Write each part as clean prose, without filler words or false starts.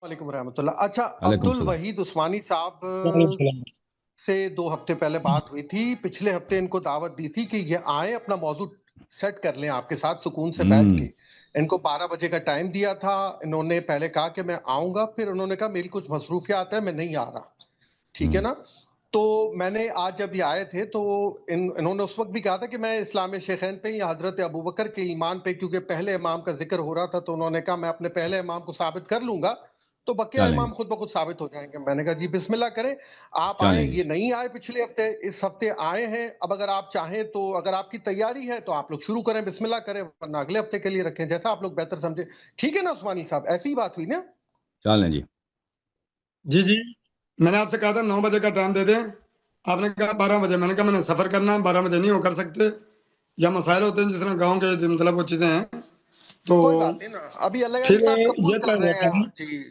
وعلیکم ورحمۃ اللہ۔ اچھا، عبد علیکم السلام۔ الوحید عثمانی صاحب وعلیکم السلام۔ سے 2 ہفتے پہلے بات ہوئی تھی، پچھلے ہفتے ان کو دعوت دی تھی کہ یہ آئیں، اپنا موضوع سیٹ کر لیں آپ کے ساتھ سکون سے بیٹھ کے۔ ان کو 12 بجے کا ٹائم دیا تھا، انہوں نے پہلے کہا کہ میں آؤں گا، پھر انہوں نے کہا میری کچھ مصروفیات ہے، میں نہیں آ رہا، ٹھیک ہے نا۔ تو میں نے آج جب یہ آئے تھے تو انہوں نے اس وقت بھی کہا تھا کہ میں اسلام شیخین پہ یا حضرت ابوبکر کے ایمان پہ، کیونکہ پہلے امام کا ذکر ہو رہا تھا، تو انہوں نے کہا میں اپنے پہلے امام کو ثابت کر لوں گا تو بقیہ چلیں امام خود بخود ثابت ہو جائیں گے۔ میں نے کہا جی بسم اللہ کریں، آپ آئیں۔ چلیں جی یہ نہیں آئے پچھلے ہفتے، اس ہفتے آئے ہیں۔ اب اگر آپ چاہیں تو، اگر آپ کی تیاری ہے تو آپ لوگ شروع کریں، بسم اللہ کریں، ورنہ اگلے ہفتے کے لیے رکھیں، جیسا آپ لوگ بہتر سمجھے۔ ٹھیک ہے نا عثمانی صاحب، ایسی ہی بات ہوئی نا؟ چلیں جی جی میں نے آپ سے کہا تھا 9 بجے کا ٹائم دے دیں، آپ نے کہا 12 بجے۔ میں نے کہا میں نے سفر کرنا ہے، 12 بجے نہیں ہو کر سکتے، یا مسائل ہوتے ہیں جس طرح گاؤں کے مطلب وہ چیزیں ہیں، تو کوئی بات نہیں نا، ابھی اللہ پھر علی صاحب قبول یہ طے کر رہے ہوتا ہیں ہے۔ جی۔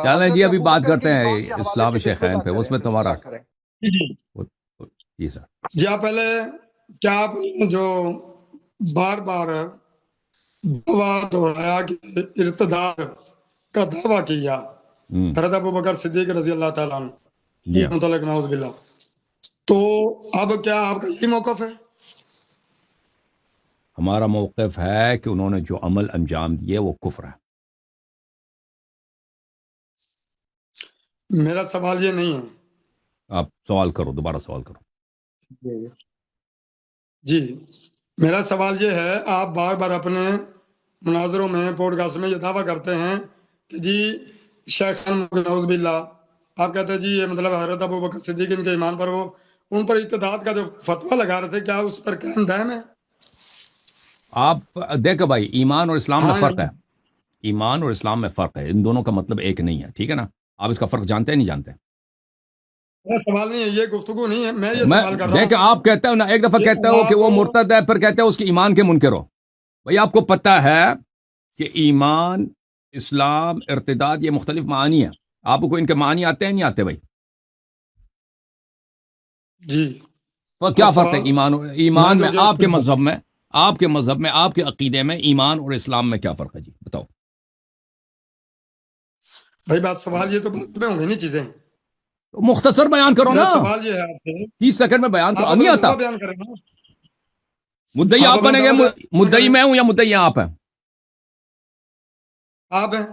چلیں جی حضرت ابھی بات ابوبکر کے کرتے ہیں ایمان کے حوالے اسلام سے بسم شیخین اللہ پہ، اس کریں، میں بسم تمہارا اللہ کریں۔ جی جی سر۔ جی آپ پہلے کیا آپ نے جو بار بار دعویٰ دہرایا کہ ارتداد کا دعویٰ کیا حضرت ابوبکر صدیق رضی اللہ تعالیٰ عنہ جی ہاں، متعلق، نعوذ باللہ، تو اب کیا آپ کا یہی موقف ہے؟ ہمارا موقف ہے کہ انہوں نے جو عمل انجام دیے وہ کفر ہے۔ میرا سوال یہ نہیں ہے۔ آپ سوال کرو، دوبارہ سوال کرو۔ جی میرا سوال یہ ہے، آپ بار بار اپنے مناظروں میں، پوڈ کاسٹ میں یہ دعویٰ کرتے ہیں کہ جی شیخان نعوذ باللہ، آپ کہتے ہیں جی یہ مطلب حضرت ابوبکر صدیق ان کے ایمان پر، وہ ان پر ارتداد کا جو فتویٰ لگا رہے تھے، کیا اس پر قائم دائم ہے؟ آپ دیکھو بھائی، ایمان اور اسلام میں ہاں فرق ہے۔ ایمان اور اسلام میں فرق ہے، ان دونوں کا مطلب ایک نہیں ہے، ٹھیک ہے نا۔ آپ اس کا فرق جانتے ہیں نہیں جانتے؟ میرا سوال نہیں ہے، یہ گفتگو نہیں ہے، میں یہ میں سوال کر رہا دیکھ، ہوں آپ کہتے ہو نا، ایک دفعہ کہ کہتے ہو کہ وہ آپ مرتد ہے، پھر کہتے ہو اس کے ایمان کے منکر ہو۔ بھائی آپ کو پتہ ہے کہ ایمان، اسلام، ارتداد یہ مختلف معانی ہیں۔ آپ کو ان کے معنی آتے ہیں نہیں آتے بھائی؟ جی تو کیا اب فرق ہے سوال ایمان جو میں، آپ کے مذہب میں، آپ کے مذہب میں، آپ کے عقیدے میں ایمان اور اسلام میں کیا فرق ہے جی؟ بتاؤ۔ بھائی بات سوال یہ تو بعد میں ہوں گے نہیں چیزیں، تو مختصر بیان کرو میرا نا، سوال یہ ہے آپ سے، 30 سیکنڈ میں بیان آپ کرو، نہیں اپنا آتا؟ جذبہ بیان کریں نا، مدعی آپ آپ اپنا بنیں گے، دعویٰ بیان مدعی کریں، میں ہوں یا مدعی آپ ہیں؟ آپ ہیں،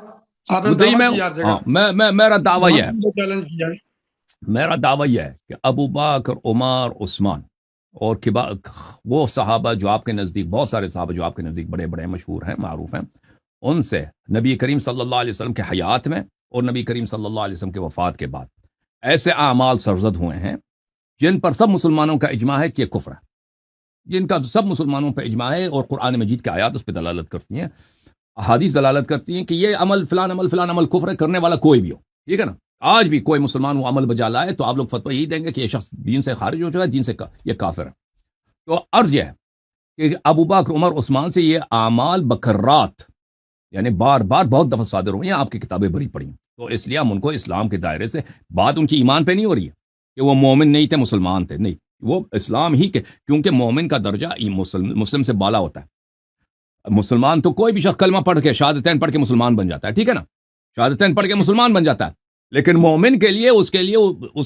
آپ نے مدعی دعویٰ میں ہوں، کیا ہر جگہ، ہاں۔ میرا دعویٰ یہ ہے، چیلنج کیا ہے۔ میرا دعویٰ یہ ہے کہ ابو بکر، عمر، عثمان اور وہ صحابہ جو آپ کے نزدیک، بہت سارے صحابہ جو آپ کے نزدیک بڑے بڑے مشہور ہیں، معروف ہیں، ان سے نبی کریم صلی اللہ علیہ وسلم کے حیات میں اور نبی کریم صلی اللہ علیہ وسلم کے وفات کے بعد ایسے اعمال سرزد ہوئے ہیں جن پر سب مسلمانوں کا اجماع ہے کہ یہ کفر ہے، جن کا سب مسلمانوں پہ اجماع ہے، اور قرآن مجید کے آیات اس پہ دلالت کرتی ہیں، احادیث دلالت کرتی ہیں کہ یہ عمل فلان عمل فلان عمل کفر ہے، کرنے والا کوئی بھی ہو، ٹھیک ہے نا۔ آج بھی کوئی مسلمان وہ عمل بجا لائے تو آپ لوگ فتویٰ یہی دیں گے کہ یہ شخص دین سے خارج ہو چکا ہے، دین سے یہ کافر ہے۔ تو عرض یہ ہے کہ ابو بکر، عمر، عثمان سے یہ اعمال بکرات، یعنی بار بار بہت دفعہ صادر ہوئی ہیں، آپ کی کتابیں بری پڑی ہیں، تو اس لیے ہم ان کو اسلام کے دائرے سے، بات ان کی ایمان پہ نہیں ہو رہی ہے کہ وہ مومن نہیں تھے، مسلمان تھے، نہیں، وہ اسلام ہی کے، کیونکہ مومن کا درجہ مسلم سے بالا ہوتا ہے۔ مسلمان تو کوئی بھی شخص کلمہ پڑھ کے، شہادتین پڑھ کے مسلمان بن جاتا ہے، ٹھیک ہے نا، شہادتین پڑھ کے مسلمان بن جاتا ہے، لیکن مومن کے لیے اس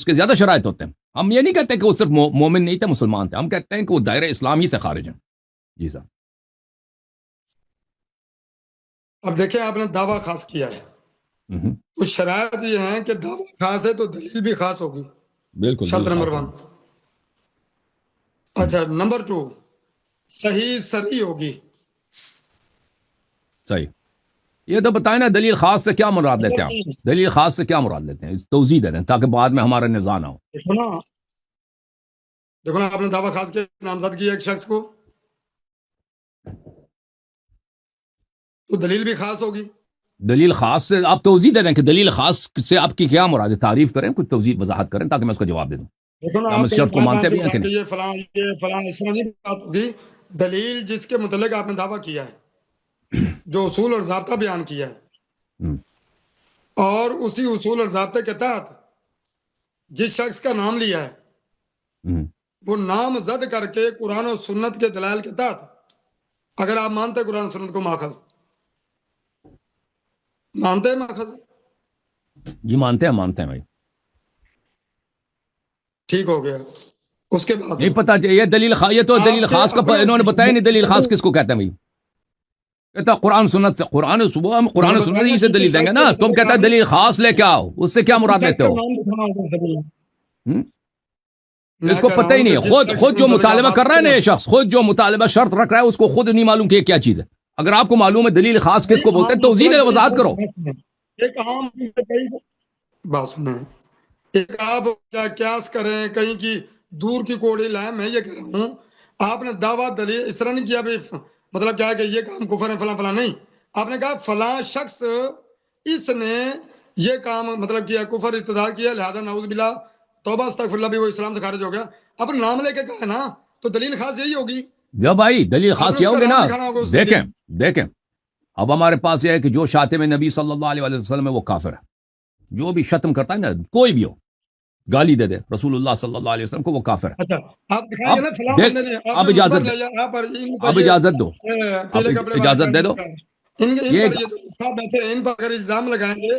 کے زیادہ شرائط ہوتے ہیں۔ ہم یہ نہیں کہتے کہ وہ صرف مومن نہیں تھے، مسلمان تھے، ہم کہتے ہیں کہ وہ دائرہ اسلام ہی سے خارج ہیں۔ جی صاحب۔ اب دیکھیں آپ نے دعویٰ خاص کیا ہے، کچھ شرائط یہ ہیں کہ دعویٰ خاص ہے تو دلیل بھی خاص ہوگی، بالکل، شرط دلیل نمبر خاص 1۔ ہے۔ اچھا نمبر 2، صحیح سری ہوگی۔ صحیح، یہ تو بتائیں نا، دلیل خاص سے کیا مراد لیتے ہیں آپ؟ دلیل خاص سے کیا مراد لیتے ہیں؟ توضیح دے دیں تاکہ بعد میں ہمارا نزاع نہ ہو۔ دیکھو نا آپ نے دعویٰ خاص کے نامزد کیا ایک شخص کو، تو دلیل بھی خاص ہوگی۔ دلیل خاص سے آپ توضیح دے دیں کہ دلیل خاص سے آپ کی کیا مراد ہے، تعریف کریں، کچھ توضیح وضاحت کریں تاکہ میں اس کا جواب دے دوں۔ دیکھو نا ہم آپ اس شرط کو مانتے بھی ہیں کہ نہیں؟ یہ فلاں اس طرح کی بات ہوگی، دلیل جس کے متعلق آپ نے دعویٰ کیا ہے، جو اصول اور ضابطہ بیان کیا ہے، اور اسی اصول اور ضابطے کے تحت جس شخص کا نام لیا ہے وہ نام زد کر کے قرآن و سنت کے دلائل کے تحت، اگر آپ مانتے قرآن و سنت کو ماخذ، مانتے ہیں ماخذ، جی مانتے ہیں بھائی. ٹھیک ہو گیا. اس کے بعد نہیں پتا یہ دلیل یہ تو دلیل خاص کا انہوں نے بتایا نہیں. دلیل خاص کس کو کہتے ہیں بھائی؟ کہتا قرآن سنت سے. قرآن سنت ہی سے دلیل دیں گے نا. تم کہتا ہے دلیل خاص لے کے آؤ, اس سے کیا مراد لیتے ہو؟ اس کو پتہ ہی نہیں ہے. خود جو مطالبہ کر رہا ہے نا یہ شخص, خود جو مطالبہ شرط رکھ رہا ہے, اس کو خود نہیں معلوم کہ یہ کیا چیز ہے. اگر آپ کو معلوم ہے دلیل خاص کس کو بولتے ہیں, توضیح وضاحت کرو. ایک عام بات سنیں, ایک آپ کیا قیاس کریں کہیں کی دور کی کوڑی لائیں. میں یہ کہہ رہا ہوں آپ نے دعویٰ دلیل اس طرح نہیں کیا بھی مطلب کیا ہے کہ یہ کام کفر ہے فلاں فلاں, نہیں. آپ نے کہا فلاں شخص اس نے یہ کام مطلب کیا کفر ارتداد کیا, لہذا نعوذ باللہ توبہ استغفر اللہ بھی وہ اسلام سے خارج ہو گیا. اب نام لے کے کہا ہے نا, تو دلیل خاص یہی ہوگی. جب بھائی دلیل خاص یہ ہوگی نا. دیکھیں اب ہمارے پاس یہ ہے کہ جو شاتم نبی صلی اللہ علیہ وسلم ہے وہ کافر ہے. جو بھی شتم کرتا ہے نا, کوئی بھی ہو, گالی دے دے رسول اللہ صلی اللہ علیہ وسلم کو, وہ کافر ہے. اب اجازت دو, اجازت دے دو. ان پر اگر الزام لگائیں گے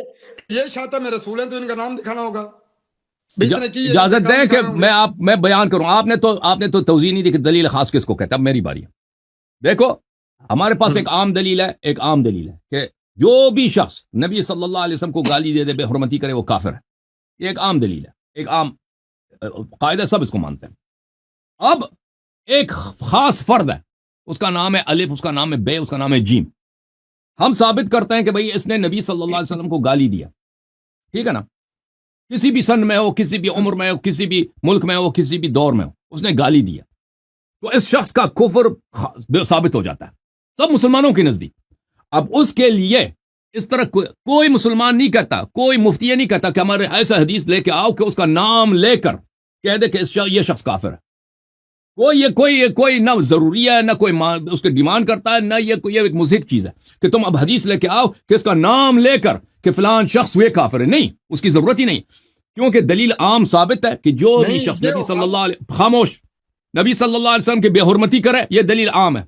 یہ شاتم رسول ہیں تو ان کا نام دکھانا ہوگا. اجازت دیں کہ میں بیان کروں. آپ نے تو توضیح نہیں دی کہ دلیل خاص کس کو کہتا ہے. اب میری باری ہے. دیکھو ہمارے پاس ایک عام دلیل ہے کہ جو بھی شخص نبی صلی اللہ علیہ وسلم کو گالی دے دے, بے حرمتی کرے, وہ کافر ہے. یہ ایک عام دلیل ہے, ایک عام قاعدہ, سب اس کو مانتے ہیں. اب ایک خاص فرد ہے, اس کا نام ہے الف, اس کا نام ہے بے, اس کا نام ہے جیم. ہم ثابت کرتے ہیں کہ بھئی اس نے نبی صلی اللہ علیہ وسلم کو گالی دیا, ٹھیک ہے نا. کسی بھی سن میں ہو, کسی بھی عمر میں ہو, کسی بھی ملک میں ہو, کسی بھی دور میں ہو, اس نے گالی دیا, تو اس شخص کا کفر ثابت ہو جاتا ہے سب مسلمانوں کے نزدیک. اب اس کے لیے اس طرح کوئی مسلمان نہیں کہتا, کوئی مفتی نہیں کہتا کہ ہمارے ایسا حدیث لے کے آؤ کہ اس کا نام لے کر کہہ دے کہ یہ شخص کافر ہے. کوئی نہ ضروری ہے, نہ کوئی اس کے ڈیمانڈ کرتا ہے, نہ یہ ایک مضحک چیز ہے کہ تم اب حدیث لے کے آؤ کہ اس کا نام لے کر کہ فلان شخص یہ کافر ہے. نہیں, اس کی ضرورت ہی نہیں, کیونکہ دلیل عام ثابت ہے کہ جو بھی شخص نبی صلی اللہ علیہ خاموش نبی صلی اللہ علیہ وسلم کی بے حرمتی کرے, یہ دلیل عام ہے,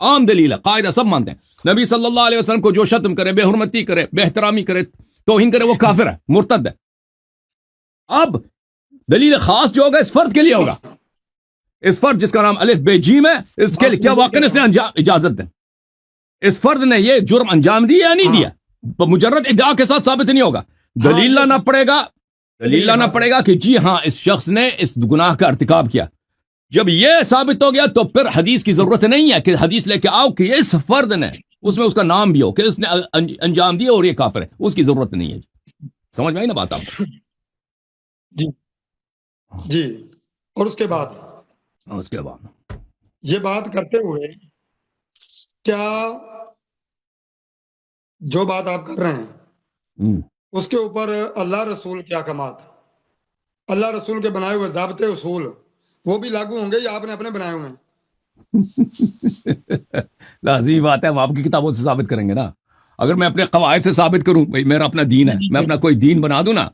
عام دلیل ہے, قاعدہ سب مانتے ہیں. نبی صلی اللہ علیہ وسلم کو جو شتم کرے, بے حرمتی کرے, بے احترامی کرے, توہین کرے, وہ کافر ہے, مرتد ہے. اب دلیل خاص جو ہوگا اس فرد کے لیے ہوگا. اس فرد جس کا نام الف بے جیم ہے, اس کے لیے کیا واقعا اس نے اجازت دیں. اس فرد نے یہ جرم انجام دیا یا نہیں دیا, مجرد ادعا کے ساتھ ثابت نہیں ہوگا. دلیل لانا پڑے گا کہ جی ہاں اس شخص نے اس گناہ کا ارتکاب کیا. جب یہ ثابت ہو گیا تو پھر حدیث کی ضرورت نہیں ہے کہ حدیث لے کے آؤ کہ اس فرد نے, اس میں اس کا نام بھی ہو کہ اس نے انجام دیا اور یہ کافر ہے. اس کی ضرورت نہیں ہے. سمجھ میں آئی نا بات آپ کو؟ جی. اور اس کے بعد یہ بات کرتے ہوئے کیا جو بات آپ کر رہے ہیں اس کے اوپر اللہ رسول کے احکامات, اللہ رسول کے بنائے ہوئے ضابطے اصول, وہ بھی لاگو ہوں گے یا آپ نے اپنے بنائے ہوئے ہیں؟ لازمی بات ہے, ہم آپ کی کتابوں سے ثابت کریں گے نا. اگر میں اپنے قواعد سے ثابت کروں بھائی میرا اپنا دین ہے, میں اپنا کوئی دین بنا دوں نا,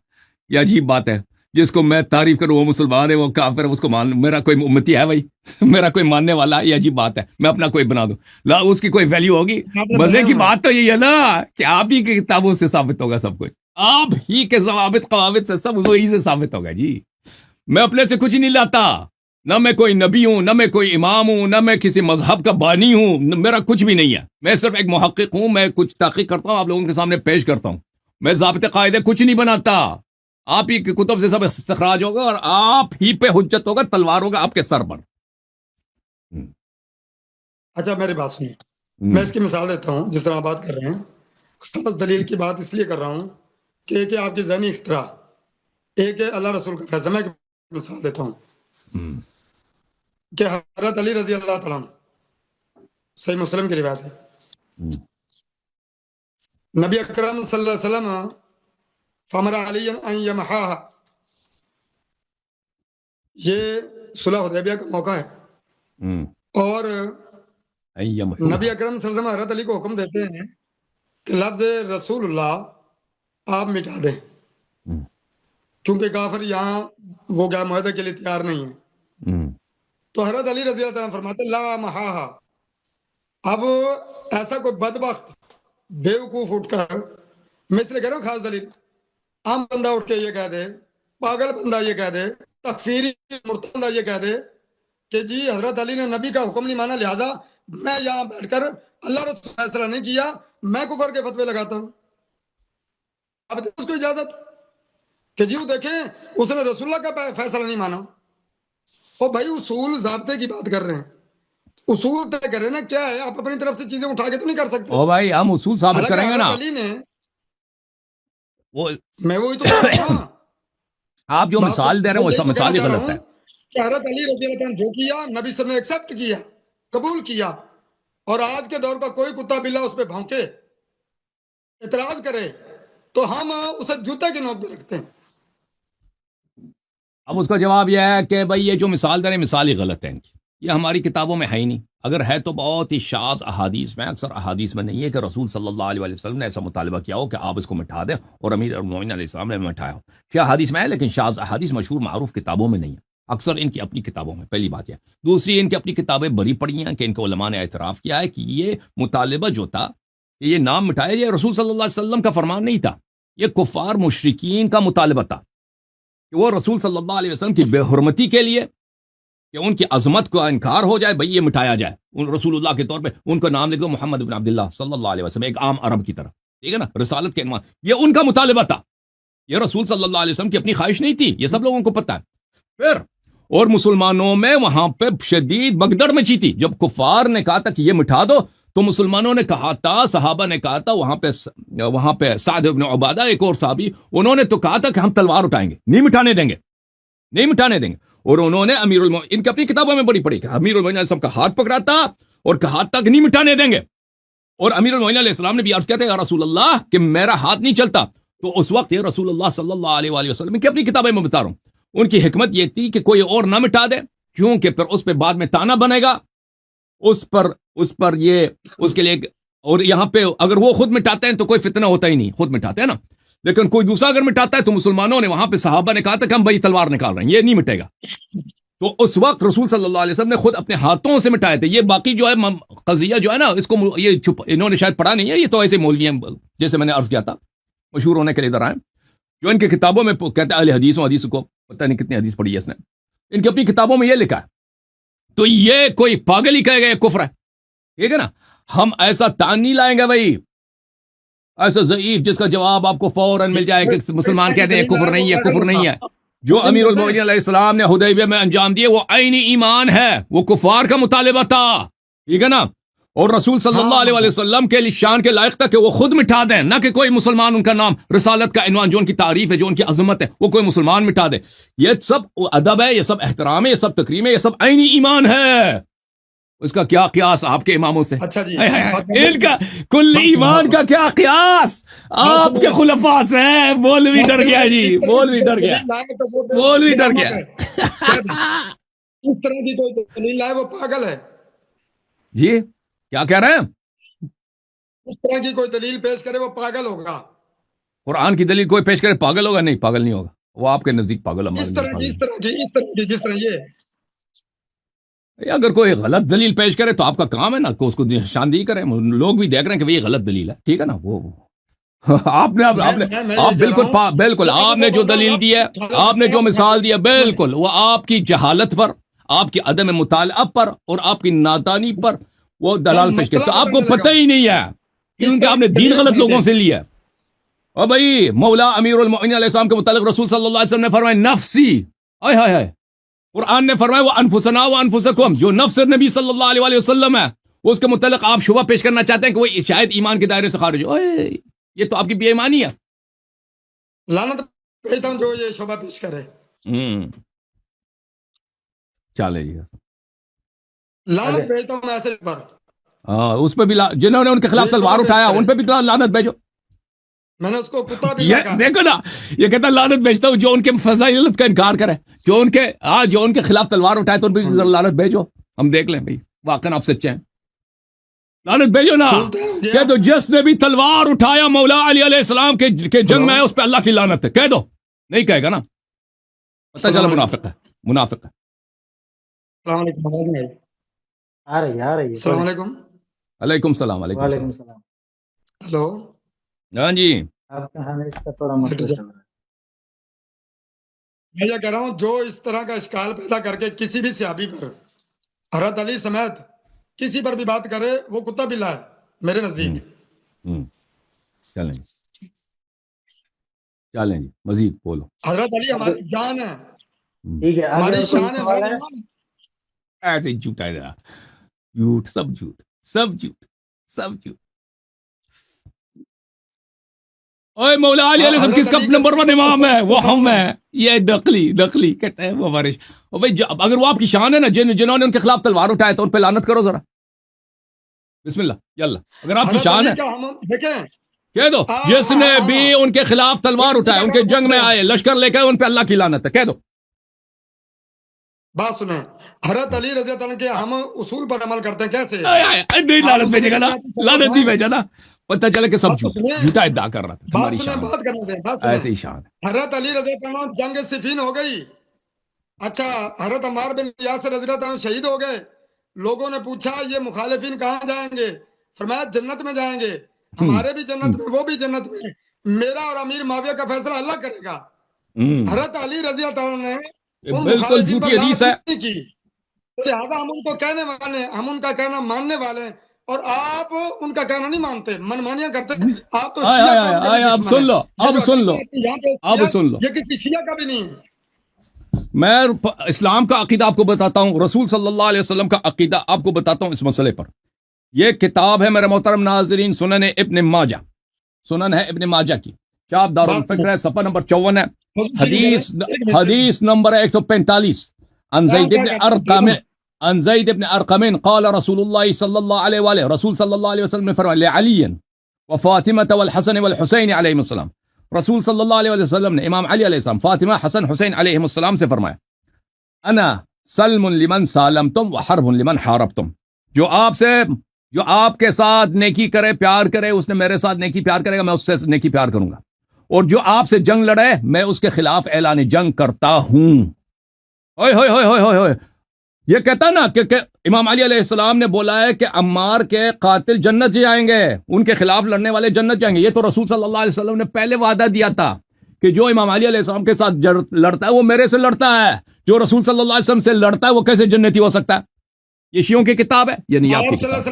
یہ عجیب بات ہے. جس کو میں تعریف کروں وہ مسلمان ہے, وہ کافر ہے, اس کو میرا کوئی امتی ہے بھائی, میرا کوئی ماننے والا, یہ عجیب بات ہے. میں اپنا کوئی بنا دوں, لا اس کی کوئی ویلیو ہوگی؟ مزے کی بات تو یہ ہے نا کہ آپ ہی کی کتابوں سے ثابت ہوگا سب کچھ, آپ ہی کے ضوابط قواعد سے سب وہی سے ثابت ہوگا. جی میں اپنے سے کچھ نہیں لاتا, نہ میں کوئی نبی ہوں, نہ میں کوئی امام ہوں, نہ میں کسی مذہب کا بانی ہوں, میرا کچھ بھی نہیں ہے. میں صرف ایک محقق ہوں, میں کچھ تحقیق کرتا ہوں, آپ لوگوں کے سامنے پیش کرتا ہوں. میں ضابطے قاعدے کچھ نہیں بناتا, آپ ہی کی کتب سے سب استخراج ہوگا اور آپ ہی پہ حجت ہوگا, تلوار ہوگا آپ کے سر پر. اچھا میری بات سنیے, میں اس کی مثال دیتا ہوں. جس طرح بات کر رہے ہیں خاص دلیل کی بات اس لیے کر رہا ہوں کہ ایک آپ کی ذہنی اختراع, ایک اللہ رسول کا فیصلہ. میں مثال دیتا ہوں کہ حضرت علی رضی اللہ تعالیٰ صحیح مسلم کی روایت ہے, نبی اکرم صلی اللہ علیہ وسلم فامر علی ان یمحاها, یہ صلح حدیبیہ کا موقع ہے اور نبی اکرم صلی اللہ علیہ وسلم حضرت علی کو حکم دیتے ہیں کہ لفظ رسول اللہ آپ مٹا دیں, کیونکہ کافر یہاں وہ کیا معاہدے کے لیے تیار نہیں ہے. تو حضرت علی رضی اللہ عنہ فرماتے لا محاها, اب ایسا کوئی بدبخت بیوقوف اٹھ کر, میں اس لیے کہہ رہا ہوں خاص دلیل, عام بندہ اٹھ کے یہ کہہ دے، پاگل بندہ یہ کہہ دے، تکفیری مرتد بندہ یہ کہہ دے کہ جی حضرت علی نے نبی کا حکم نہیں مانا، لہذا میں یہاں بیٹھ کر اللہ رسول فیصلہ نہیں کیا، میں کفر کے فتوے لگاتا ہوں، اب دیں اس کو اجازت کہ جی وہ دیکھیں اس نے رسول اللہ کا فیصلہ نہیں مانا؟ اور بھائی اصول ضابطے کی بات کر رہے ہیں، اصول طے کر رہے ہیں نا، کیا ہے آپ اپنی طرف سے چیزیں اٹھا کے تو نہیں کر سکتے۔ او بھائی ہم اصول ثابت حالانکہ کریں گے نا، حضرت علی نے، وہ میں وہی تو کہہ رہا ہوں نا، آپ جو مثال دے رہے ہیں وہ سب مثال ہی غلط ہے۔ کہ حضرت علی رضی اللہ عنہ جو کیا نبی صلی اللہ علیہ وسلم نے ایکسپٹ کیا، قبول کیا، اور آج کے دور کا کوئی کتا بلا اس پہ بھونکے، اعتراض کرے، تو ہم اسے جوتے کی نوک پہ رکھتے ہیں۔ اب اس کا جواب یہ ہے کہ بھائی یہ جو مثال دے رہے ہیں مثال ہی غلط ہے ان کی، یہ ہماری کتابوں میں ہے ہی نہیں، اگر ہے تو بہت ہی شاذ احادیث میں، اکثر احادیث میں نہیں ہے کہ رسول صلی اللہ علیہ وسلم نے ایسا مطالبہ کیا ہو کہ آپ اس کو مٹھا دیں، اور امیر المومنین علیہ السلام نے مٹھایا ہو۔ کیا احادیث میں ہے، لیکن شاذ احادیث مشہور معروف کتابوں میں نہیں ہے، اکثر ان کی اپنی کتابوں میں، پہلی بات یہ۔ دوسری، ان کی اپنی کتابیں بری پڑی ہیں کہ ان کے علماء نے اعتراف کیا ہے کہ یہ مطالبہ جو تھا کہ یہ نام مٹھایا، یہ رسول صلی اللہ علیہ وسلم کا فرمان نہیں تھا، یہ کفار مشرکین کا مطالبہ تھا کہ وہ رسول صلی اللہ علیہ وسلم کی بے حرمتی کے لیے، کہ ان کی عظمت کا انکار ہو جائے، بھئی یہ مٹایا جائے، ان رسول اللہ کے طور پہ ان کا نام لکھ دو محمد بن عبداللہ صلی اللہ علیہ وسلم، ایک عام عرب کی طرح، ٹھیک ہے نا، رسالت کے عنوان، یہ ان کا مطالبہ تھا، یہ رسول صلی اللہ علیہ وسلم کی اپنی خواہش نہیں تھی، یہ سب لوگوں کو پتہ ہے۔ پھر اور مسلمانوں میں وہاں پہ شدید بگدڑ مچی تھی، جب کفار نے کہا تھا کہ یہ مٹھا دو، تو مسلمانوں نے کہا تھا، صحابہ نے کہا تھا، وہاں پہ سعد بن عبادہ ایک اور صحابی، انہوں نے تو کہا تھا کہ ہم تلوار اٹھائیں گے، نہیں مٹھانے دیں گے، نہیں مٹھانے دیں گے، اور انہوں نے امیر المومنین، ان کی اپنی کتابوں میں بڑی پڑی کہ امیر المومنین علیہ السلام کا ہاتھ پکڑا تھا اور کہا تھا کہ نہیں مٹھانے دیں گے، اور امیر المومنین علیہ السلام نے بھی عرض کیا تھا یا رسول اللہ کہ میرا ہاتھ نہیں چلتا، تو اس وقت یہ رسول اللہ صلی اللہ علیہ وآلہ وسلم کی اپنی کتابیں میں بتا رہا ہوں، ان کی حکمت یہ تھی کہ کوئی اور نہ مٹا دے، کیونکہ پھر اس پہ بعد میں تانا بنے گا، اس پر یہ اس کے لیے، اور یہاں پہ اگر وہ خود مٹاتے ہیں تو کوئی فتنہ ہوتا ہی نہیں، خود مٹاتے ہیں نا، لیکن کوئی دوسرا اگر مٹاتا ہے تو مسلمانوں نے وہاں پہ صحابہ نے کہا تھا کہ ہم بھائی تلوار نکال رہے ہیں، یہ نہیں مٹے گا، تو اس وقت رسول صلی اللہ علیہ وسلم نے خود اپنے ہاتھوں سے مٹائے تھے۔ یہ باقی جو ہے قضیہ جو ہے نا، اس کو یہ انہوں نے شاید پڑھا نہیں ہے، یہ تو ایسے مولوی ہیں جیسے میں نے عرض کیا تھا، مشہور ہونے کے لیے ادھر آئے، جو ان کی کتابوں میں کہتے ہیں اہل حدیث کو پتہ نہیں کتنی حدیث پڑھی ہے اس نے، ان کی اپنی کتابوں میں یہ لکھا ہے، تو یہ کوئی پاگل ہی کہے گا یہ کفر ہے، ٹھیک ہے نا، ہم ایسا تان نہیں لائیں گے بھائی، ایسا ضعیف جس کا جواب آپ کو فوراً مل جائے کہ مسلمان کہتے ہیں کفر نہیں ہے، کفر نہیں ہے۔ جو امیر المومنین علیہ السلام نے حدیبیہ میں انجام دیے وہ عینی ایمان ہے، وہ کفار کا مطالبہ تھا، ٹھیک ہے نا، اور رسول صلی اللہ علیہ وآلہ وسلم کے شان کے لائق تھا کہ وہ خود مٹا دیں، نہ کہ کوئی مسلمان ان کا نام، رسالت کا عنوان جو ان کی تعریف ہے، جو ان کی عظمت ہے، وہ کوئی مسلمان مٹا دے۔ یہ سب ادب ہے، یہ سب احترام ہے، یہ سب تکریم ہے، یہ سب عینی ایمان ہے۔ اس کا کیا قیاس آپ کے اماموں سے؟ اچھا جی، ان کا کل ایمان کا کیا قیاس آپ کے خلفاء سے ہے؟ مولوی ڈر گیا جی، مولوی ڈر گیا، مولوی ڈر گیا۔ اس طرح کی کوئی دلیل لائے وہ پاگل ہے، جی کیا کہہ رہے ہیں؟ اس طرح کی کوئی دلیل پیش کرے وہ پاگل ہوگا۔ قرآن کی دلیل کوئی پیش کرے پاگل ہوگا؟ نہیں، پاگل نہیں ہوگا، وہ آپ کے نزدیک پاگل ہے، جس طرح یہ اگر کوئی غلط دلیل پیش کرے تو آپ کا کام ہے نا کہ اس کو نشاندہی کریں، لوگ بھی دیکھ رہے ہیں کہ یہ غلط دلیل ہے، ٹھیک ہے نا، وہ آپ بالکل آپ نے جو دلیل دی ہے، آپ نے جو مثال دی ہے، بالکل وہ آپ کی جہالت پر، آپ کی عدم مطالعہ پر اور آپ کی نادانی پر وہ دلال پیش کرتے، آپ کو پتہ ہی نہیں ہے کیونکہ آپ نے دین غلط لوگوں سے لیا۔ اور بھائی مولا امیر المومنین علیہ السلام کے متعلق رسول صلی اللہ علیہ وسلم نے فرمایا نفسی، ہائے ہائے ہائے، قرآن نے فرمایا وہ انفسنا و انفسکم، جو نفس نبی صلی اللہ علیہ وآلہ وسلم ہے اس کے متعلق آپ شبہ پیش کرنا چاہتے ہیں کہ وہ شاید ایمان کے دائرے سے خارج ہو، یہ تو آپ کی بے ایمانی ہے۔ لعنت بھیجتا ہوں جو یہ شبہ پیش کرے، چلے جی، لعنت بھیجتا ہوں میں ایسے پر، اس پہ بھی جنہوں نے ان کے خلاف تلوار اٹھایا ان پہ بھی لعنت بھیجو۔ میں نے اس کو کتا بھی یہ دیکھو نا، یہ کہتا لعنت بھیجتا ہوں جو ان کے فضائلت کا انکار کرے، جو ان کے خلاف تلوار اٹھائے تو ان پہ بھی لعنت بھیجو، ہم دیکھ لیں بھائی واقعا آپ سچے ہیں، لعنت بھیجو نا، کہہ دو جس نے بھی تلوار اٹھایا مولا علی علیہ السلام کے جنگ میں اس پہ اللہ کی لعنت ہے، کہہ دو، نہیں کہے گا نا، پتہ چلا منافق ہے، منافق ہے۔ السلام علیکم، آ رہی ہے السلام علیکم، علیکم السلام، وعلیکم السلام۔ ہلو، ہاں جی، آپ کے ہاں اس کا تھوڑا مسئلہ چل رہا ہے۔ میں یہ کہہ رہا ہوں جو اس طرح کا اشکال پیدا کر کے کسی بھی صحابی پر حضرت علی سمیت کسی پر بھی بات کرے وہ کتا بلا ہے میرے نزدیک. چلیں چلیں جی مزید بولو. حضرت علی ہماری جان ہے, ٹھیک ہے, ہماری آگے کوئی شان ہے, سوال ہمارا ہے؟ ایمان ہے. ایسے جھوٹا ہے ذرا. جھوٹ سب جھوٹ سب جھوٹ سب جھوٹ. اوے مولا علی علیہ السلام کس کا نمبر 1 امام ہے؟ وہ ہم ہیں. یہ نقلی کہتے ہیں وہ بارش. اور بھائی اگر وہ آپ کی شان ہے نا, جنہوں نے ان کے خلاف تلوار اٹھایا تو ان پہ لعنت کرو ذرا. بسم اللہ یلا. اگر آپ کی حضرت شان علی ہے کا ہم دیکھیں, کہہ دو جس نے بھی ان کے خلاف تلوار اٹھایا, ان کے جنگ میں آئے, لشکر لے کے ان پہ اللہ کی لعنت ہے, کہہ دو. بات سنیں, حضرت علی رضی اللہ عنہ کے ہم اصول پر عمل کرتے ہیں. کیسے؟ نہیں لعنت بھیجے گا نا, لعنت نہیں بھیجا نا, پتہ چلے کہ سب جھوٹا ادعا کر رہا تھا. بات ہماری سنیں, شان بات کرنے دیں, بات ایسے سنیں. ہی شان ہے. حضرت علی رضی اللہ عنہ جنگ صفین ہو گئی. اچھا, حضرت عمار بن یاسر رضی اللہ عنہ شہید ہو گئے. لوگوں نے پوچھا یہ مخالفین کہاں جائیں گے؟ فرمایا جنت میں جائیں گے. ہمارے بھی جنت میں, وہ بھی جنت میں. میرا اور امیر معاویہ کا فیصلہ اللہ کرے گا. حضرت علی رضی اللہ عنہ نے ان بالکل مخالفین پر جھوٹی حدیث ہے. لعنت نہیں کی, تو لہٰذا ہم ان کو کہنے والے ہیں, ہم ان کا کہنا ماننے والے ہیں. اور آپ ان کا کہنا نہیں مانتے, منمانیاں کرتے. آپ تو شیعہ قوم کے بھی اب دشمن سن ہیں. لو, اب سن لو, یہاں پہ اب سن لو. یہ کسی شیعہ کا بھی نہیں ہے. میں اسلام کا عقیدہ آپ کو بتاتا ہوں, رسول صلی اللہ علیہ وسلم کا عقیدہ آپ کو بتاتا ہوں اس مسئلے پر. یہ کتاب ہے میرے محترم ناظرین, سنن ابن ماجہ, سنن ہے ابن ماجہ کی, چاپ دار الفکر ہے, صفحہ نمبر 54 ہے, حدیث نمبر 145. عن زید ابن ارقم قال رسول اللہ صلی اللہ علیہ وآلہ, رسول صلی اللہ علیہ وسلم نے فرمایا لعلی وفاطمہ والحسن والحسین علیہم السلام. رسول صلی اللہ علیہ وسلم نے امام علی علیہ السلام, فاطمہ, حسن, حسین علیہ السلام سے فرمایا انا سلم لمن سالمتم وحرب لمن حاربتم. جو آپ کے ساتھ نیکی کرے, پیار کرے, اس نے میرے ساتھ نیکی پیار کرے گا, میں اس سے نیکی پیار کروں گا. اور جو آپ سے جنگ لڑے, میں اس کے خلاف اعلان جنگ کرتا ہوں. ہوئے ہوئے ہوئے ہوئے ہوئے ہوئے. یہ کہتا نا کہ امام علی علیہ السلام نے بولا ہے کہ عمار کے قاتل جنت جائیں گے, ان کے خلاف لڑنے والے جنت جائیں گے. یہ تو رسول صلی اللہ علیہ وسلم نے پہلے وعدہ دیا تھا کہ جو امام علی علیہ السلام کے ساتھ لڑتا ہے وہ میرے سے لڑتا ہے, جو رسول صلی اللہ علیہ وسلم سے لڑتا ہے وہ کیسے جنتی ہو سکتا ہے؟ یہ شیعوں کی کتاب ہے, یہ نہیں آپ کی کتاب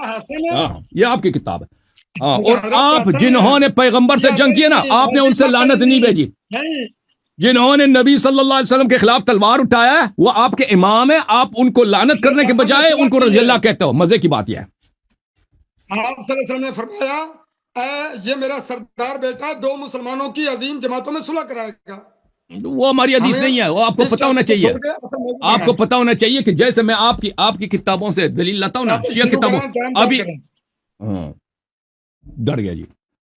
ہے. ہاں یہ آپ کی کتاب ہے. ہاں, اور آپ جنہوں نے پیغمبر سے جنگ کی نا, آپ نے ان سے لعنت نہیں بھیجی. جنہوں نے نبی صلی اللہ علیہ وسلم کے خلاف تلوار اٹھایا ہے وہ آپ کے امام ہیں, آپ ان کو لعنت کرنے کے بجائے ان کو رضی اللہ کہتے ہو. مزے کی بات یہ ہے, آپ صلی اللہ علیہ وسلم نے فرمایا یہ میرا سردار بیٹا دو مسلمانوں کی عظیم جماعتوں میں صلح کرائے گا. وہ ہماری حدیث نہیں ہے, وہ آپ کو پتہ ہونا چاہیے. آپ کو پتہ ہونا چاہیے کہ جیسے میں آپ کی کتابوں سے دلیل لاتا ہوں نا, شیعہ کتابوں, ابھی ڈر گیا جی.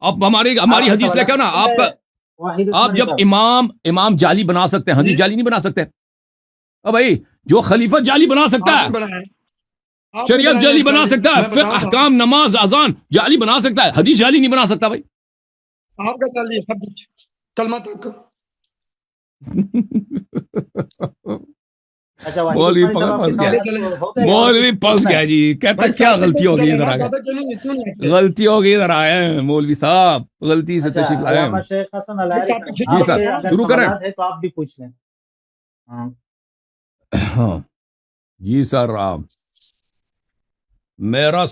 آپ ہماری حدیث لے کے نا, آپ جب امام جعلی بنا سکتے ہیں, حدیث جعلی نہیں بنا سکتے. اب بھائی جو خلیفہ جعلی بنا سکتا ہے, شریعت جعلی بنا سکتا ہے, فقہ, احکام, نماز, اذان جعلی بنا سکتا ہے, حدیث جعلی نہیں بنا سکتا بھائی. آپ کا جعلی سب کچھ کلمہ تک. مولوی پھنس گیا جی, کہتا کیا غلطی ہوگی ادھر آ گئے, غلطی ہوگی ادھر آئے مولوی صاحب, غلطی سے تشریف لائے. جی سر شروع کریں. تو آپ بھی پوچھ لیں. جی سر, میرا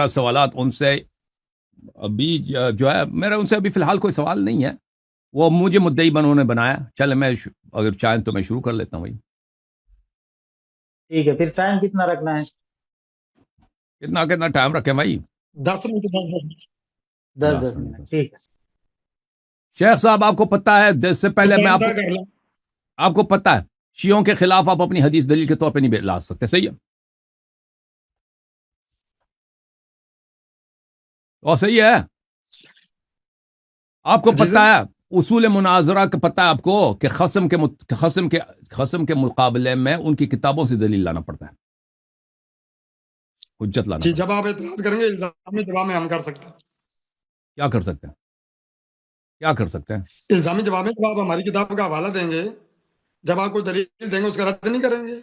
سوالات ان سے ابھی جو ہے, میرا ان سے ابھی فی الحال کوئی سوال نہیں ہے. وہ مجھے مدعی انہوں نے بنایا. چلے میں اگر چاہیں تو میں شروع کر لیتا ہوں بھائی. ٹھیک ہے, پھر ٹائم کتنا رکھنا ہے؟ کتنا ٹائم رکھیں بھائی؟ 10 منٹ. 10 منٹ ٹھیک ہے. شیخ صاحب آپ کو پتہ ہے, اس سے پہلے میں آپ کو پتہ ہے شیعوں کے خلاف آپ اپنی حدیث دلیل کے طور پہ نہیں لا سکتے, صحیح ہے؟ اور صحیح ہے, آپ کو پتہ ہے اصول مناظرہ کا پتہ ہے آپ کو کہ خصم کے مقابلے میں ان کی کتابوں سے دلیل لانا پڑتا ہے, حجت لانا. جی, جب آپ اعتراض کریں گے الزامی جواب میں ہم کر سکتے ہیں. کیا کر سکتے ہیں؟ کیا کر سکتے ہیں؟ الزامی جواب میں جب آپ ہماری کتاب کا حوالہ دیں گے, جب آپ کو دلیل دیں گے, اس کا رد نہیں کریں گے.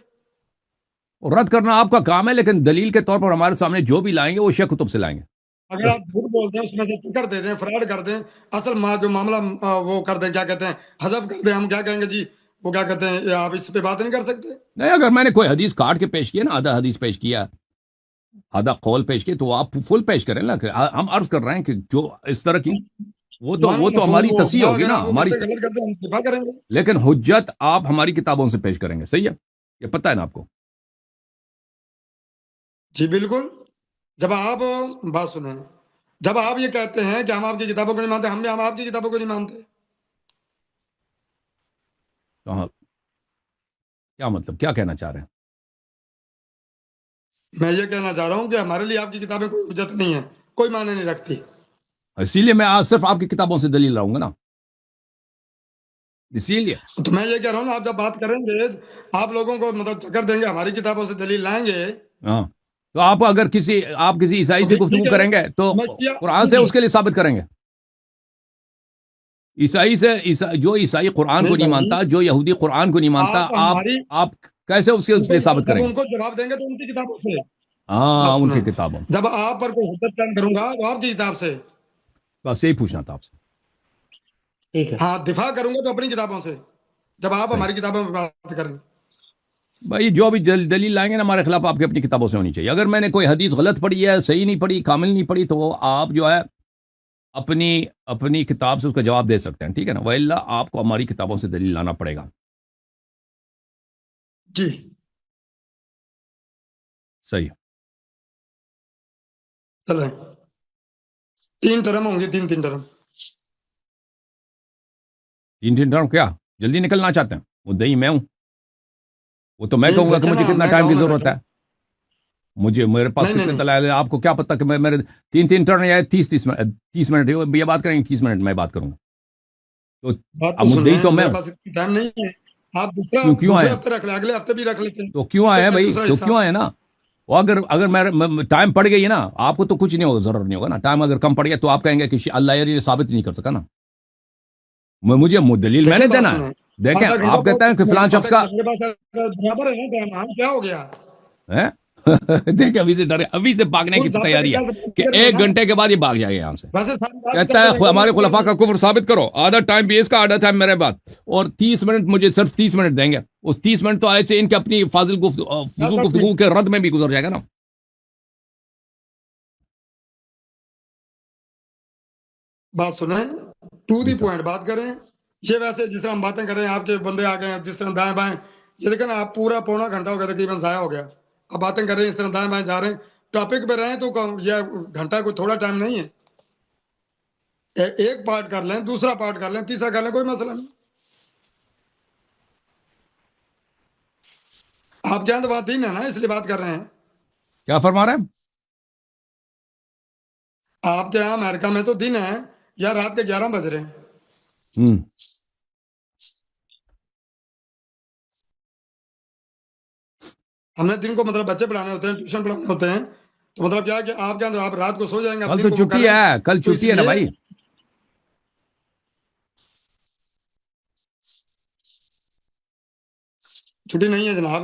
رد کرنا آپ کا کام ہے, لیکن دلیل کے طور پر ہمارے سامنے جو بھی لائیں گے وہ شیعہ کتب سے لائیں گے. اگر آپ جھوٹ بول دیں، اس میں سے چکر دے دیں، فراڈ کر دیں، اصل جو معاملہ وہ کر دیں، کیا کہتے ہیں، حذف کر دیں، ہم کیا کہیں گے جی، وہ کیا کہتے ہیں، آپ اس پہ بات نہیں کر سکتے؟ نہیں، اگر میں نے کوئی حدیث کاٹ کے پیش کیا نا، آدھا حدیث پیش کیا، آدھا قول پیش کیا، تو آپ فل پیش کریں نا. ہم عرض کر رہے ہیں کہ جو اس طرح کی وہ تو ہماری تصحیح ہوگی نا، ہماری. غلط کرتے ہیں، ہم دفاع کریں گے. لیکن حجت آپ ہماری کتابوں سے پیش کریں گے، صحیح ہے؟ یہ پتہ ہے نا آپ کو. جی بالکل. جب آپ بات سنیں، جب آپ یہ کہتے ہیں کہ ہم آپ کی کتابوں کو نہیں مانتے، ہم آپ کی کتابوں کو نہیں مانتے. کیا مطلب، کیا کہنا چاہ رہے ہیں؟ میں یہ کہنا چاہ رہا ہوں کہ ہمارے لیے آپ کی کتابیں کوئی حجت نہیں ہے، کوئی معنی نہیں رکھتی. اسی لیے میں آج صرف آپ کی کتابوں سے دلیل لاؤں گا نا، اسی لیے. تو میں یہ کہہ رہا ہوں نا، آپ جب بات کریں گے، آپ لوگوں کو مطلب چکر دیں گے، ہماری کتابوں سے دلیل لائیں گے. ہاں، تو آپ اگر کسی عیسائی سے گفتگو کریں گے تو قرآن سے اس کے لیے ثابت کریں گے. جو عیسائی قرآن کو نہیں مانتا، جو یہودی قرآن کو نہیں مانتا، آپ کیسے اس کے لیے ثابت کریں گے؟ ان کو جواب دیں گے تو ان کی کتابوں سے. ہاں، ان کی کتابوں. جب آپ پر کوئی حجت قائم کروں گا تو آپ کی کتاب سے. بس یہی پوچھنا تھا آپ سے. ٹھیک ہے. ہاں، دفاع کروں گا تو اپنی کتابوں سے، جب آپ ہماری کتابوں میں بات کریں. بھائی جو بھی دلیل لائیں گے نا ہمارے خلاف، آپ کی اپنی کتابوں سے ہونی چاہیے. اگر میں نے کوئی حدیث غلط پڑھی ہے، صحیح نہیں پڑھی، کامل نہیں پڑھی، تو وہ آپ جو ہے اپنی کتاب سے اس کا جواب دے سکتے ہیں، ٹھیک ہے نا. وَإِلَّا آپ کو ہماری کتابوں سے دلیل لانا پڑے گا. جی صحیح. چلیں، 3 ٹرم ہوں گے، 3 ٹرم. 3 ٹرم کیا جلدی نکلنا چاہتے ہیں؟ مدعی میں ہوں. وہ تو میں نہیں، کہوں گا کہ دیکھیں مجھے نا، کتنا میں ٹائم کی گاؤں میں ضرورت بیٹھا ہے، میرے پاس نہیں، کتنے نہیں، دلائل ہیں. آپ کو کیا پتا کہ میرے 3 ٹرن یا 30 منٹ یہ بات کریں گے، 30 منٹ میں بات کروں گا. تو بات اب تو مدعی سنیں، تو میں میرے ہوں. پاس اتنی ٹائم نہیں ہے. آپ کیوں دوسرے آئے؟ ہفتے رکھ لیں، اگلے ہفتے بھی رکھ لیتے ہیں. تو کیوں آئے بھائی؟ دوسرا تو حصہ. کیوں آئے نا؟ اور اگر میں ٹائم پڑ گئی نا، آپ کو تو کچھ نہیں ہوگا، ضرور نہیں ہوگا نا. ٹائم اگر کم پڑ گیا تو آپ کہیں گے کہ اللہ یار یہ ثابت نہیں کر سکا نا. مجھے دلیل میں نے دیکھیں، بات دینا ہے. سنیں. دیکھیں، آدھا گھنٹہ آپ کہتے ہیں کہ فلان شخص کا میرے پاس برابر ہے نا ٹائم. ہاں، کیا ہو گیا؟ دیکھیں، ابھی سے ڈرے، ابھی سے بھاگنے کی تیاری ہے کہ 1 گھنٹے کے بعد یہ بھاگ جائے گا یہاں سے. ویسے ساری بات کہتا ہے ہمارے خلفاء کا کفر ثابت کرو، آدھا ٹائم بھی اس کا، آدھا ٹائم میرے بعد، اور 30 منٹ مجھے صرف 30 منٹ دیں گے. اس 30 منٹ تو ایسے ان کے اپنی فضول گفتگو کے رد میں بھی گزر جائے گا نا. بات سنیں، ٹو دی پوائنٹ بات کریں. یہ ویسے جس طرح ہم باتیں کر رہے ہیں، آپ کے بندے آ گئے ہیں، جس طرح دائیں بائیں، یہ دیکھیں نا، آپ پورا پونا گھنٹہ ہو گیا تقریباً ضائع ہو گیا. اب باتیں کر رہے ہیں، اس طرح دائیں بائیں جا رہے ہیں، ٹاپک پہ رہیں تو یہ گھنٹہ کوئی تھوڑا ٹائم نہیں ہے. ایک پارٹ کر لیں، دوسرا پارٹ کر لیں، تیسرا کر لیں، کوئی مسئلہ نہیں. آپ کے یہاں تو بات دین ہے نا، اس لیے بات کر رہے ہیں. کیا فرما رہے ہیں؟ آپ کے یہاں امریکہ میں تو دن ہے یا رات کے 11 بج رہے ہیں. ہم نے دن کو مطلب بچے پڑھانے ہوتے ہیں، ٹیوشن پڑھانے ہوتے ہیں، تو مطلب کیا ہے کہ آپ کے اندر آپ رات کو سو جائیں گے. کل تو چھٹی ہے، کل چھٹی ہے نا بھائی. چھٹی نہیں ہے جناب،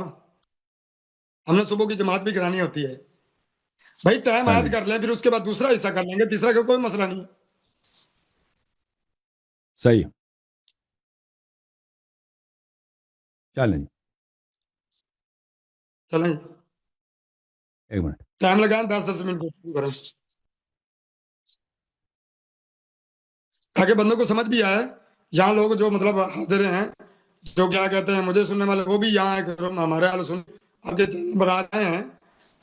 ہم نے صبح کی جماعت بھی کرانی ہوتی ہے. بھائی ٹائم آج کر لیں، پھر اس کے بعد دوسرا حصہ کر لیں گے، تیسرا کا کوئی مسئلہ نہیں. صحیح. چلیں، چلیں 1 منٹ ٹائم لگائیں، 10 منٹ کریں تاکہ بندوں کو سمجھ بھی آئے. یہاں لوگ جو مطلب حاضر ہیں، جو کیا کہتے ہیں مجھے سننے والے، وہ بھی یہاں ہمارے حال سن آپ کے چینل پر آ جائے ہیں،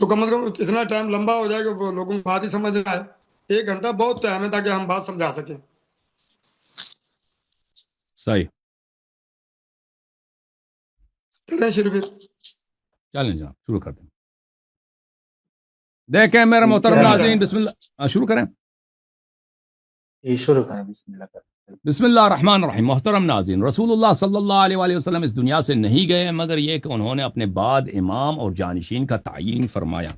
تو کم از کم اتنا ٹائم لمبا ہو جائے کہ وہ لوگوں کو بات ہی سمجھ آئے. 1 گھنٹہ بہت ٹائم ہے تاکہ ہم بات سمجھا سکیں. صحیح. کریں شروع پھر. چلیں جناب، شروع کرتے ہیں. دیکھیں میرا محترم ناظرین، بسم اللہ شروع کریں. شروع کریں. بسم اللہ کریں. بسم اللہ الرحمن الرحیم. محترم ناظرین، رسول اللہ صلی اللہ علیہ وآلہ وسلم اس دنیا سے نہیں گئے مگر یہ کہ انہوں نے اپنے بعد امام اور جانشین کا تعیین فرمایا.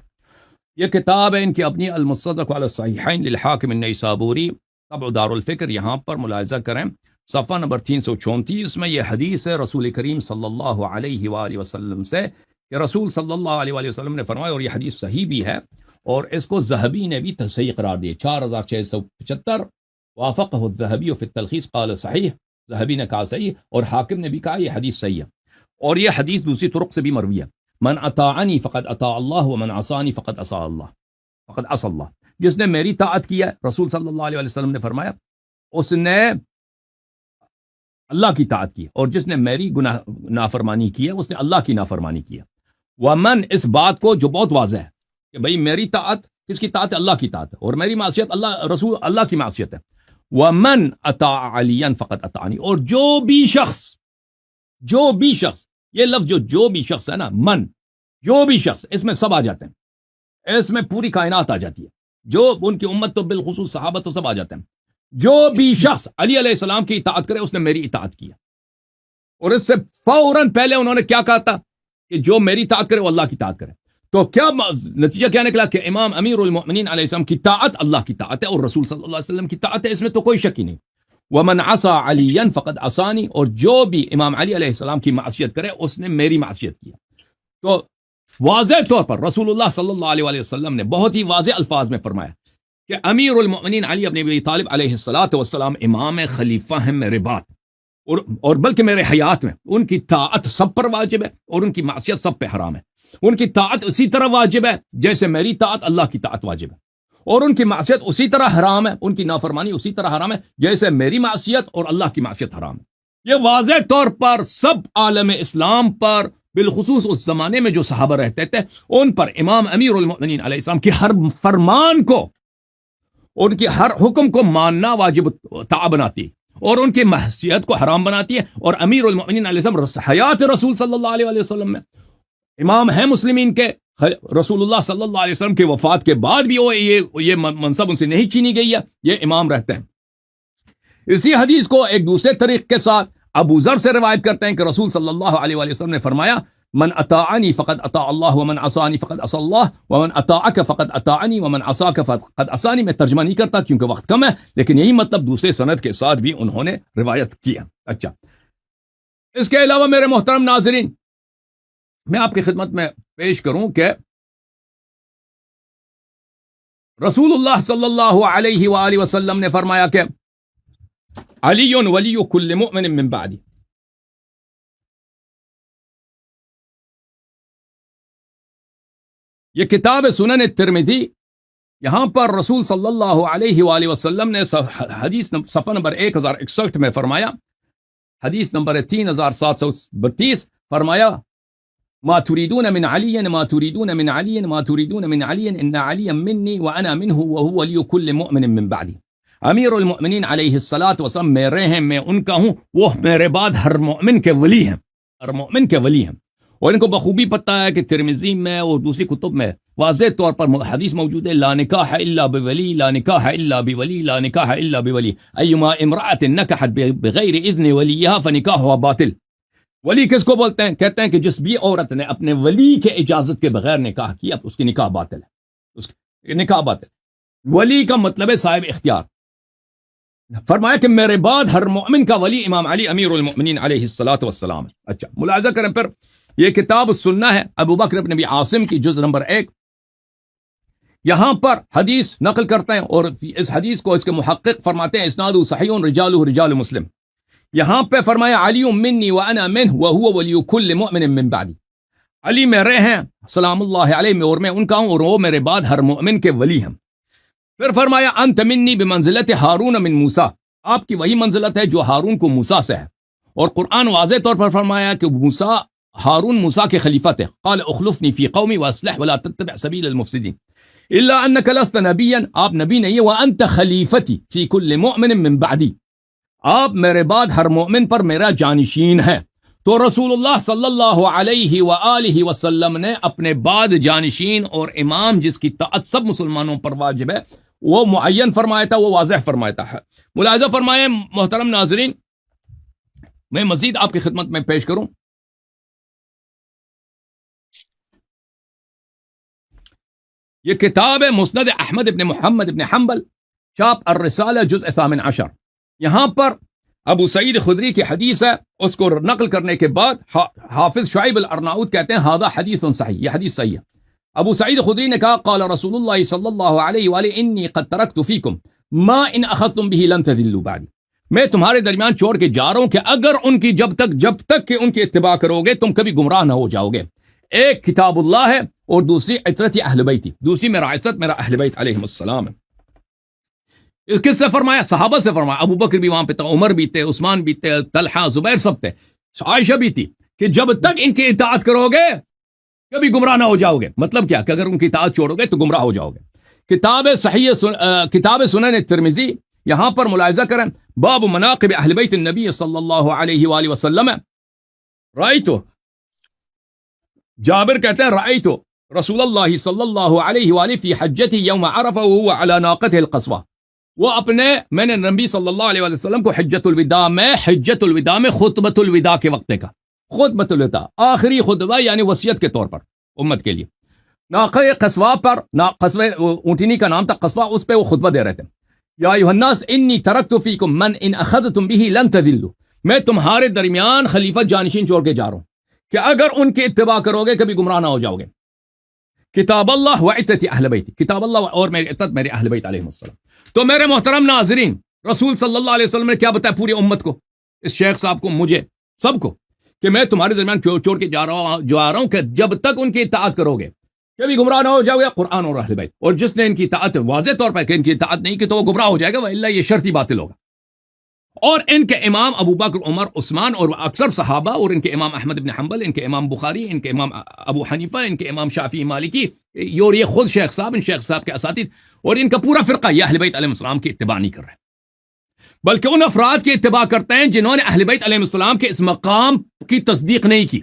یہ کتاب ہے ان کی اپنی المصدق علی الصحیحین للحاکم النیسابوری، طبع دار الفکر. یہاں پر ملاحظہ کریں صفحہ نمبر 334 میں یہ حدیث ہے رسول کریم صلی اللہ علیہ وآلہ وسلم سے کہ رسول صلی اللہ علیہ وآلہ وسلم نے فرمایا، اور یہ حدیث صحیح بھی ہے. اور اس کو ذہبی نے بھی صحیح قرار دیا 4675 وافقہ الذہبی فی التلخیص قال صحیح، ذہبی نے کہا صحیح، اور حاکم نے بھی کہا یہ حدیث صحیح ہے. اور یہ حدیث دوسری طرق سے بھی مروی ہے. من اطاعنی فقد اطاع اللہ ومن عصانی فقد عصى اللہ. جس نے میری طاعت کیا ہے، رسول صلی اللہ علیہ وسلم نے فرمایا، اس نے اللہ کی طاعت کی، اور جس نے میری نافرمانی کی ہے اس نے اللہ کی نافرمانی کی ہے. ومن، اس بات کو جو بہت واضح ہے کہ بھئی میری طاعت کس کی طاعت ہے؟ اللہ کی طاعت ہے، اور میری معصیت اللہ کی معصیت ہے. ومن اطاع علیا فقد اطاعنی، اور جو بھی شخص یہ لفظ جو بھی شخص ہے نا، من، جو بھی شخص، اس میں سب آ جاتے ہیں، اس میں پوری کائنات آ جاتی ہے، جو ان کی امت تو بالخصوص صحابہ تو سب آ جاتے ہیں. جو بھی شخص علی علیہ السلام کی اطاعت کرے اس نے میری اطاعت کیا. اور اس سے فوراً پہلے انہوں نے کیا کہا تھا کہ جو میری اطاعت کرے وہ اللہ کی اطاعت کرے. تو کیا نتیجہ کیا نکلا کہ امام امیر المؤمنین علیہ السلام کی طاعت اللہ کی طاعت ہے، اور رسول صلی اللہ علیہ وسلم کی طاعت ہے، اس میں تو کوئی شک ہی نہیں. ومن عصى علیا فقد عصانی، اور جو بھی امام علی علیہ السلام کی معصیت کرے اس نے میری معصیت کی. تو واضح طور پر رسول اللہ صلی اللہ علیہ وسلم نے بہت ہی واضح الفاظ میں فرمایا کہ امیر المؤمنین علی ابن ابی طالب علیہ السلام امام خلیفہ ہیں میرے بعد، اور بلکہ میرے حیات میں ان کی طاعت سب پر واجب ہے، اور ان کی معصیت سب پہ حرام ہے. ان کی طاعت اسی طرح واجب ہے جیسے میری طاعت اللہ کی طاعت واجب ہے، اور ان کی معصیت اسی طرح حرام ہے، ان کی نافرمانی اسی طرح حرام ہے جیسے میری معصیت اور اللہ کی معصیت حرام ہے. یہ واضح طور پر سب عالم اسلام پر، بالخصوص اس زمانے میں جو صحابہ رہتے تھے، ان پر امام امیر المؤمنین علیہ السلام کی ہر فرمان کو، ان کی ہر حکم کو ماننا واجب طاعت بناتی، اور ان کی معصیت کو حرام بناتی ہے. اور امیر المؤمنین علیہ السلام حیات رسول صلی اللہ علیہ وسلم میں امام ہیں مسلمین کے. رسول اللہ صلی اللہ علیہ وسلم کی وفات کے بعد بھی یہ منصب ان سے نہیں چھینی گئی ہے، یہ امام رہتے ہیں. اسی حدیث کو ایک دوسرے طریق کے ساتھ ابو ذر سے روایت کرتے ہیں کہ رسول صلی اللہ علیہ وسلم نے فرمایا، من اطاعنی فقد اطاع اللہ ومن عصانی فقد عصى اللہ ومن اطاعک فقد اطاعنی ومن عصاک فقد عصانی. میں ترجمہ نہیں کرتا کیونکہ وقت کم ہے، لیکن یہی مطلب دوسرے سند کے ساتھ بھی انہوں نے روایت کیا. اچھا، اس کے علاوہ میرے محترم ناظرین، میں آپ کی خدمت میں پیش کروں کہ رسول اللہ صلی اللہ علیہ وآلہ وسلم نے فرمایا کہ علی ولی کل مؤمن من بعدی. یہ کتاب سنن الترمذی، یہاں پر رسول صلی اللہ علیہ وآلہ وسلم نے حدیث صفحہ نمبر 1061 میں فرمایا، حدیث نمبر 3732 فرمایا، ما تريدون من علي ما تريدون من علي ما تريدون من علي ان عليا مني وانا منه وهو ولي كل مؤمن من بعدي. امیر المؤمنین علیہ الصلوۃ والسلام میرے ہیں، میں ان کا ہوں، وہ میرے بعد ہر مومن کے ولی ہیں، ہر مومن کے ولی ہیں. اور ان کو بخوبی پتہ ہے کہ ترمذی میں اور دوسری کتب میں واضح طور پر حدیث موجود ہے، لا نکاح الا بولی، لا نکاح الا بولی، لا نکاح الا بولی، ایما امرأة نکحت بغیر اذن ولیها فنکاحها باطل. ولی کس کو بولتے ہیں؟ کہتے ہیں کہ جس بھی عورت نے اپنے ولی کے اجازت کے بغیر نکاح کیا تو اس کی نکاح باطل ہے، اس کی نکاح باطل. ولی کا مطلب ہے صاحب اختیار. فرمایا کہ میرے بعد ہر مومن کا ولی امام علی امیر المؤمنین علیہ الصلوۃ والسلام. اچھا، ملاحظہ کریں پھر، یہ کتاب السنہ ہے ابو بکر بن ابی عاصم کی، جز نمبر 1. یہاں پر حدیث نقل کرتے ہیں، اور اس حدیث کو اس کے محقق فرماتے ہیں اسناد صحیح رجالہ رجال مسلم. یہاں پہ فرمایا علی منی وانا منہ وہو ولی کل مؤمن من بعدی. علی میرے ہیں سلام اللہ علیہ، اور میں ان کا ہوں، اور وہ میرے بعد ہر مومن کے ولی ہیں. پھر فرمایا انت منی بمنزلت ہارون من موسیٰ، آپ کی وہی منزلت ہے جو ہارون کو موسیٰ سے ہے. اور قرآن واضح طور پر فرمایا کہ ہارون موسیٰ کے خلیفہ تھے. قال اخلفنی فی قومی واصلح ولا تتبع سبیل المفسدین الا انک لست نبیا، آپ نبی نہیں، وانت خلیفتی فی کل مؤمن من بعدی، آپ میرے بعد ہر مومن پر میرا جانشین ہے. تو رسول اللہ صلی اللہ علیہ وآلہ وسلم نے اپنے بعد جانشین اور امام جس کی طاعت سب مسلمانوں پر واجب ہے وہ معین فرمایا تھا، وہ واضح فرمایا تھا. ملاحظہ فرمائے محترم ناظرین، میں مزید آپ کی خدمت میں پیش کروں. یہ کتاب ہے مسند احمد ابن محمد ابن حنبل، چاپ الرسالہ جزء 18. یہاں پر ابو سعید خدری کی حدیث ہے، اس کو نقل کرنے کے بعد حافظ شعیب الارناؤت کہتے ہیں ھذا حدیث صحیح، یہ حدیث صحیح ہے. ابو سعید خدری نے کہا قال رسول اللہ صلی اللہ علیہ وآلہ انی قد ترکت فیکم ما ان اخذتم به لن تذلوا بعدی، میں تمہارے درمیان چھوڑ کے جا رہا ہوں کہ اگر ان کی جب تک کہ ان کی اتباع کرو گے تم کبھی گمراہ نہ ہو جاؤ گے. ایک کتاب اللہ ہے اور دوسری عطرت اہل بیت، دوسری میرا عطرت میرا اہل بیت علیہم السلام ہے. کس سے فرمایا؟ صحابہ سے فرمایا. ابو بکر بھی وہاں پہ تھا، عمر بھی تھے، عثمان بھی تھے، طلحہ زبیر سب تھے، عائشہ بھی تھی، کہ جب تک ان کی اطاعت کرو گے کبھی گمراہ نہ ہو جاؤ گے. مطلب کیا کہ اگر ان کی اطاعت چھوڑو گے تو گمراہ ہو جاؤ گے. کتاب سنن ترمذی، یہاں پر ملاحظہ کریں باب مناقب اہل بیت النبی صلی اللہ علیہ وآلہ وسلم. رأیتو، جابر کہتے ہیں رأیتو رسول اللہ صلی اللہ علیہ وآلہ فی حجتی یوم عرفہ وهو علی ناقته القصوى. میں نے نبی صلی اللہ علیہ وآلہ وسلم کو حجت الوداع میں خطبۃ الوداع کے وقت کا، خطبۃ الوداع آخری خطبہ یعنی وصیت کے طور پر امت کے لیے، ناقہ قصوہ پر، قصوہ اونٹنی کا نام تھا قصوہ، اس پہ وہ خطبہ دے رہے تھے. یا ایھا الناس انی ترکت فیکم من ان اخذتم به لن تذلوا، میں تمہارے درمیان خلیفہ جانشین چھوڑ کے جا رہا ہوں کہ اگر ان کی اتباع کرو گے کبھی گمراہ نہ ہو جاؤ گے. کتاب اللہ و عطرت اہل بیت، کتاب اللہ اور میری عطرت میرے اہل بیت علیہم السلام. تو میرے محترم ناظرین، رسول صلی اللہ علیہ وسلم نے کیا بتایا پوری امت کو، اس شیخ صاحب کو، مجھے، سب کو، کہ میں تمہارے درمیان چھوڑ کے جا رہا ہوں کہ جب تک ان کی اطاعت کرو گے کبھی گمراہ نہ ہو جاؤ گے. قرآن اور اہل بیت، اور جس نے ان کی اطاعت واضح طور پر کہ ان کی اطاعت نہیں کی تو وہ گمراہ ہو جائے گا، والا یہ شرطی باطل ہوگا. اور ان کے امام ابو بکر، عمر، عثمان اور اکثر صحابہ، اور ان کے امام احمد بن حنبل، ان کے امام بخاری، ان کے امام ابو حنیفہ، ان کے امام شافعی مالکی، اور یہ خود شیخ صاحب، ان شیخ صاحب کے اساتذہ اور ان کا پورا فرقہ یہ اہل بیت علیہ السلام کی اتباع نہیں کر رہے، بلکہ ان افراد کی اتباع کرتے ہیں جنہوں نے اہل بیت علیہ السلام کے اس مقام کی تصدیق نہیں کی.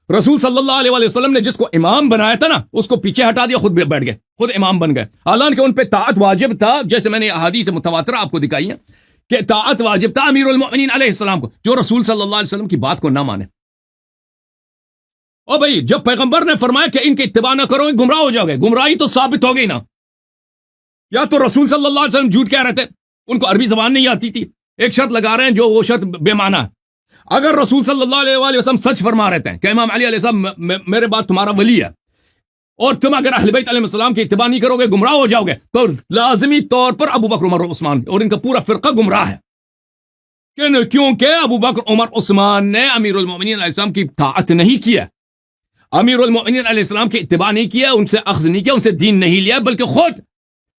رسول صلی اللہ علیہ وآلہ وسلم نے جس کو امام بنایا تھا نا، اس کو پیچھے ہٹا دیا، خود بیٹھ گئے، خود امام بن گئے، حالانکہ ان پہ طاعت واجب تھا. جیسے میں نے احادیث متواترہ آپ کو دکھائی ہیں کہ طاعت واجب تھا امیر المؤمنین علیہ السلام کو، جو رسول صلی اللہ علیہ وسلم کی بات کو نہ مانے. او بھائی، جب پیغمبر نے فرمایا کہ ان کی اتباع نہ کرو گے گمراہ ہو جاؤ گے، گمراہی تو ثابت ہو گئی نا. یا تو رسول صلی اللہ علیہ وسلم جھوٹ کہہ رہے تھے، ان کو عربی زبان نہیں آتی تھی، ایک شرط لگا رہے ہیں جو وہ شرط بے معنی ہے. اگر رسول صلی اللہ علیہ وآلہ وسلم سچ فرما رہے تھے کہ امام علی علیہ السلام میرے بعد تمہارا ولی ہے، اور تم اگر اہل بیت علیہ السلام کی اتباع نہیں کرو گے گمراہ ہو جاؤ گے، تو لازمی طور پر ابو بکر، عمر اور عثمان اور ان کا پورا فرقہ گمراہ ہے. کیونکہ ابو بکر، عمر، عثمان نے امیر المؤمنین علیہ السلام کی طاعت نہیں کیا، امیر المؤمنین علیہ السلام کی اتباع نہیں کیا، ان سے اخذ نہیں کیا، ان سے دین نہیں لیا، بلکہ خود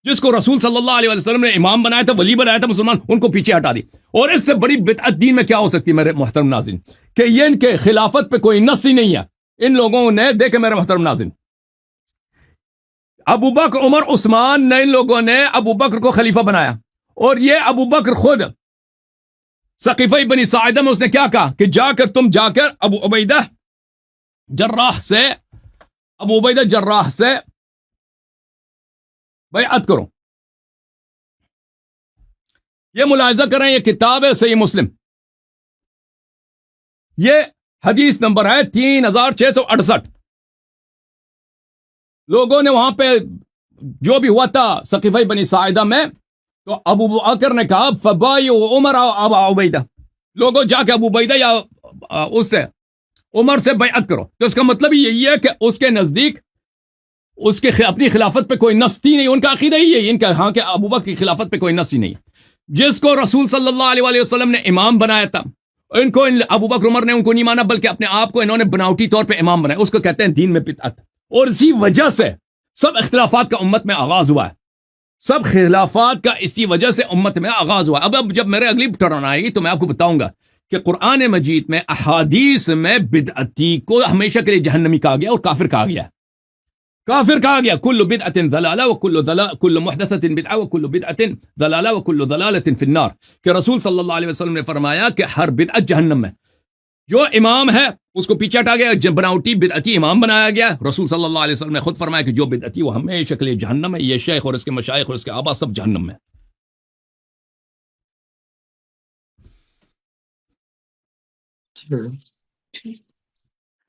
جس کو رسول صلی اللہ علیہ وسلم نے امام بنایا تھا، ولی بنایا تھا مسلمان، ان کو پیچھے ہٹا دی. اور اس سے بڑی بدعت دین میں کیا ہو سکتی ہے میرے محترم ناظرین، کہ یہ ان کے خلافت پہ کوئی نص ہی نہیں ہے. ان لوگوں نے دیکھے میرے محترم ناظرین، ابو بکر، عمر، عثمان نے، ان لوگوں نے ابو بکر کو خلیفہ بنایا، اور یہ ابو بکر خود ثقیفہ بنی ساعدہ میں اس نے کیا کہا کہ تم جا کر ابو عبیدہ جراح سے بیعت کرو. یہ ملاحظہ کریں، یہ کتاب ہے صحیح مسلم، یہ حدیث نمبر ہے 3668. لوگوں نے وہاں پہ جو بھی ہوا تھا ثقیفہ بنی ساعدہ میں، تو ابو بکر نے کہا فبایعوا عمر ابا عبیدہ، لوگوں جا کے ابو عبیدہ یا اس سے عمر سے بیعت کرو. تو اس کا مطلب یہی ہے کہ اس کے نزدیک اس کے اپنی خلافت پہ کوئی نص ہی نہیں، ان کا عقیدہ ہی ہے ان کا، ہاں کہ ابو بکر کی خلافت پہ کوئی نص ہی نہیں. جس کو رسول صلی اللہ علیہ وآلہ وسلم نے امام بنایا تھا، ان کو ابو بکر، عمر نے ان کو نہیں مانا، بلکہ اپنے آپ کو انہوں نے بناوٹی طور پہ امام بنایا، اس کو کہتے ہیں دین میں بدعت. اور اسی وجہ سے سب اختلافات کا امت میں آغاز ہوا ہے، سب خلافات کا اسی وجہ سے امت میں آغاز ہوا. اب جب میرے اگلی ٹرن آئے گی تو میں آپ کو بتاؤں گا کہ قرآن مجید میں احادیث میں بدعتی کو ہمیشہ کے لیے جہنمی کہا گیا اور کافر کہا گیا. کافر کہا گیا، کل بدعت ضلالہ کل محدثۃ بدعہ وکل بدعت ضلالہ وکل ضلالۃ فی النار، کہ رسول صلی اللہ علیہ وسلم نے فرمایا کہ ہر بدعت جہنم میں. جو امام ہے اس کو پیچھے ہٹا گیا، بناوٹی بدعتی امام بنایا گیا. رسول صلی اللہ علیہ وسلم نے خود فرمایا کہ جو بدعتی وہ ہمیشہ کے لیے جہنم ہے، یہ شیخ اور اس کے مشائخ اور اس کے آبا سب جہنم میں.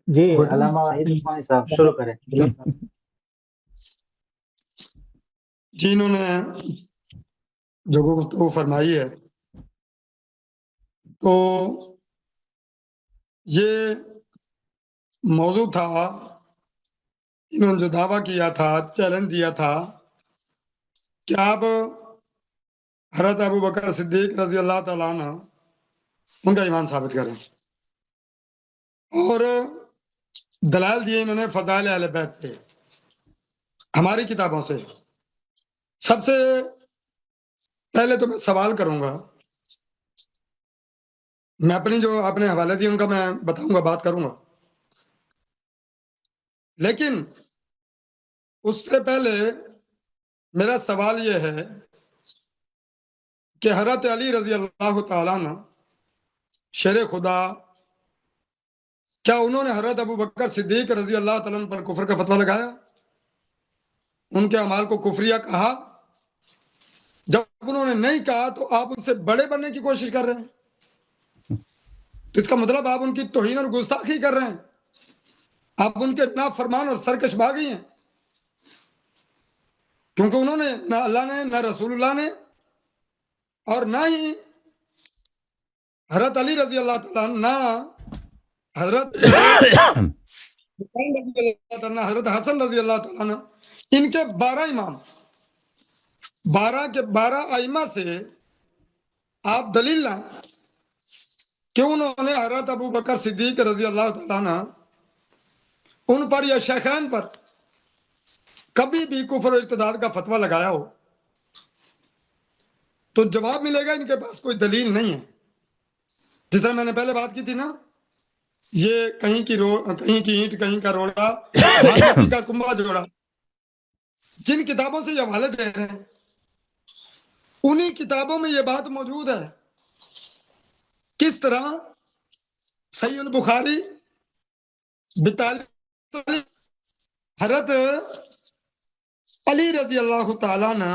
جی علامہ وحید عثمانی صاحب شروع کریں. جی، انہوں نے جو گفتگو فرمائی ہے، تو یہ موضوع تھا انہوں نے جو دعویٰ کیا تھا، چیلنج دیا تھا کہ آپ حضرت ابو بکر صدیق رضی اللہ تعالیٰ عنہ ان کا ایمان ثابت کریں، اور دلائل دیے انہوں نے فضائل اہل بیت پہ ہماری کتابوں سے۔ سب سے پہلے تو میں سوال کروں گا، میں اپنی جو آپ نے حوالے دیے ان کا میں بتاؤں گا، بات کروں گا، لیکن اس سے پہلے میرا سوال یہ ہے کہ حضرت علی رضی اللہ تعالیٰ عنہ شیر خدا، کیا انہوں نے حضرت ابو بکر صدیق رضی اللہ تعالیٰ عنہ پر کفر کا فتویٰ لگایا، ان کے اعمال کو کفریہ کہا؟ جب انہوں نے نہیں کہا تو آپ ان سے بڑے بننے کی کوشش کر رہے ہیں، تو اس کا مطلب آپ ان کی توہین اور گستاخی کر رہے ہیں، آپ ان کے نافرمان اور سرکش باغی ہیں، کیونکہ انہوں نے نہ اللہ نے، نہ رسول اللہ نے، اور نہ ہی حضرت علی رضی اللہ تعالیٰ عنہ، نہ حضرت حضرت حسن رضی اللہ تعالیٰ عنہ، ان کے 12 امام، 12 کے 12 ائمہ سے آپ دلیل لائیں کہ انہوں نے حضرت ابو بکر صدیق رضی اللہ تعالیٰ عنہ ان پر یا شیخین پر کبھی بھی کفر و ارتداد کا فتویٰ لگایا ہو، تو جواب ملے گا ان کے پاس کوئی دلیل نہیں ہے۔ جس طرح میں نے پہلے بات کی تھی نا، یہ کہیں کی اینٹ کہیں کا روڑا، بھاگیرتھی کا کنبا جوڑا، جن کتابوں سے یہ حوالے دے رہے ہیں انہی کتابوں میں یہ بات موجود ہے۔ کس طرح صحیح البخاری 42 حضرت علی رضی اللہ تعالیٰ عنہ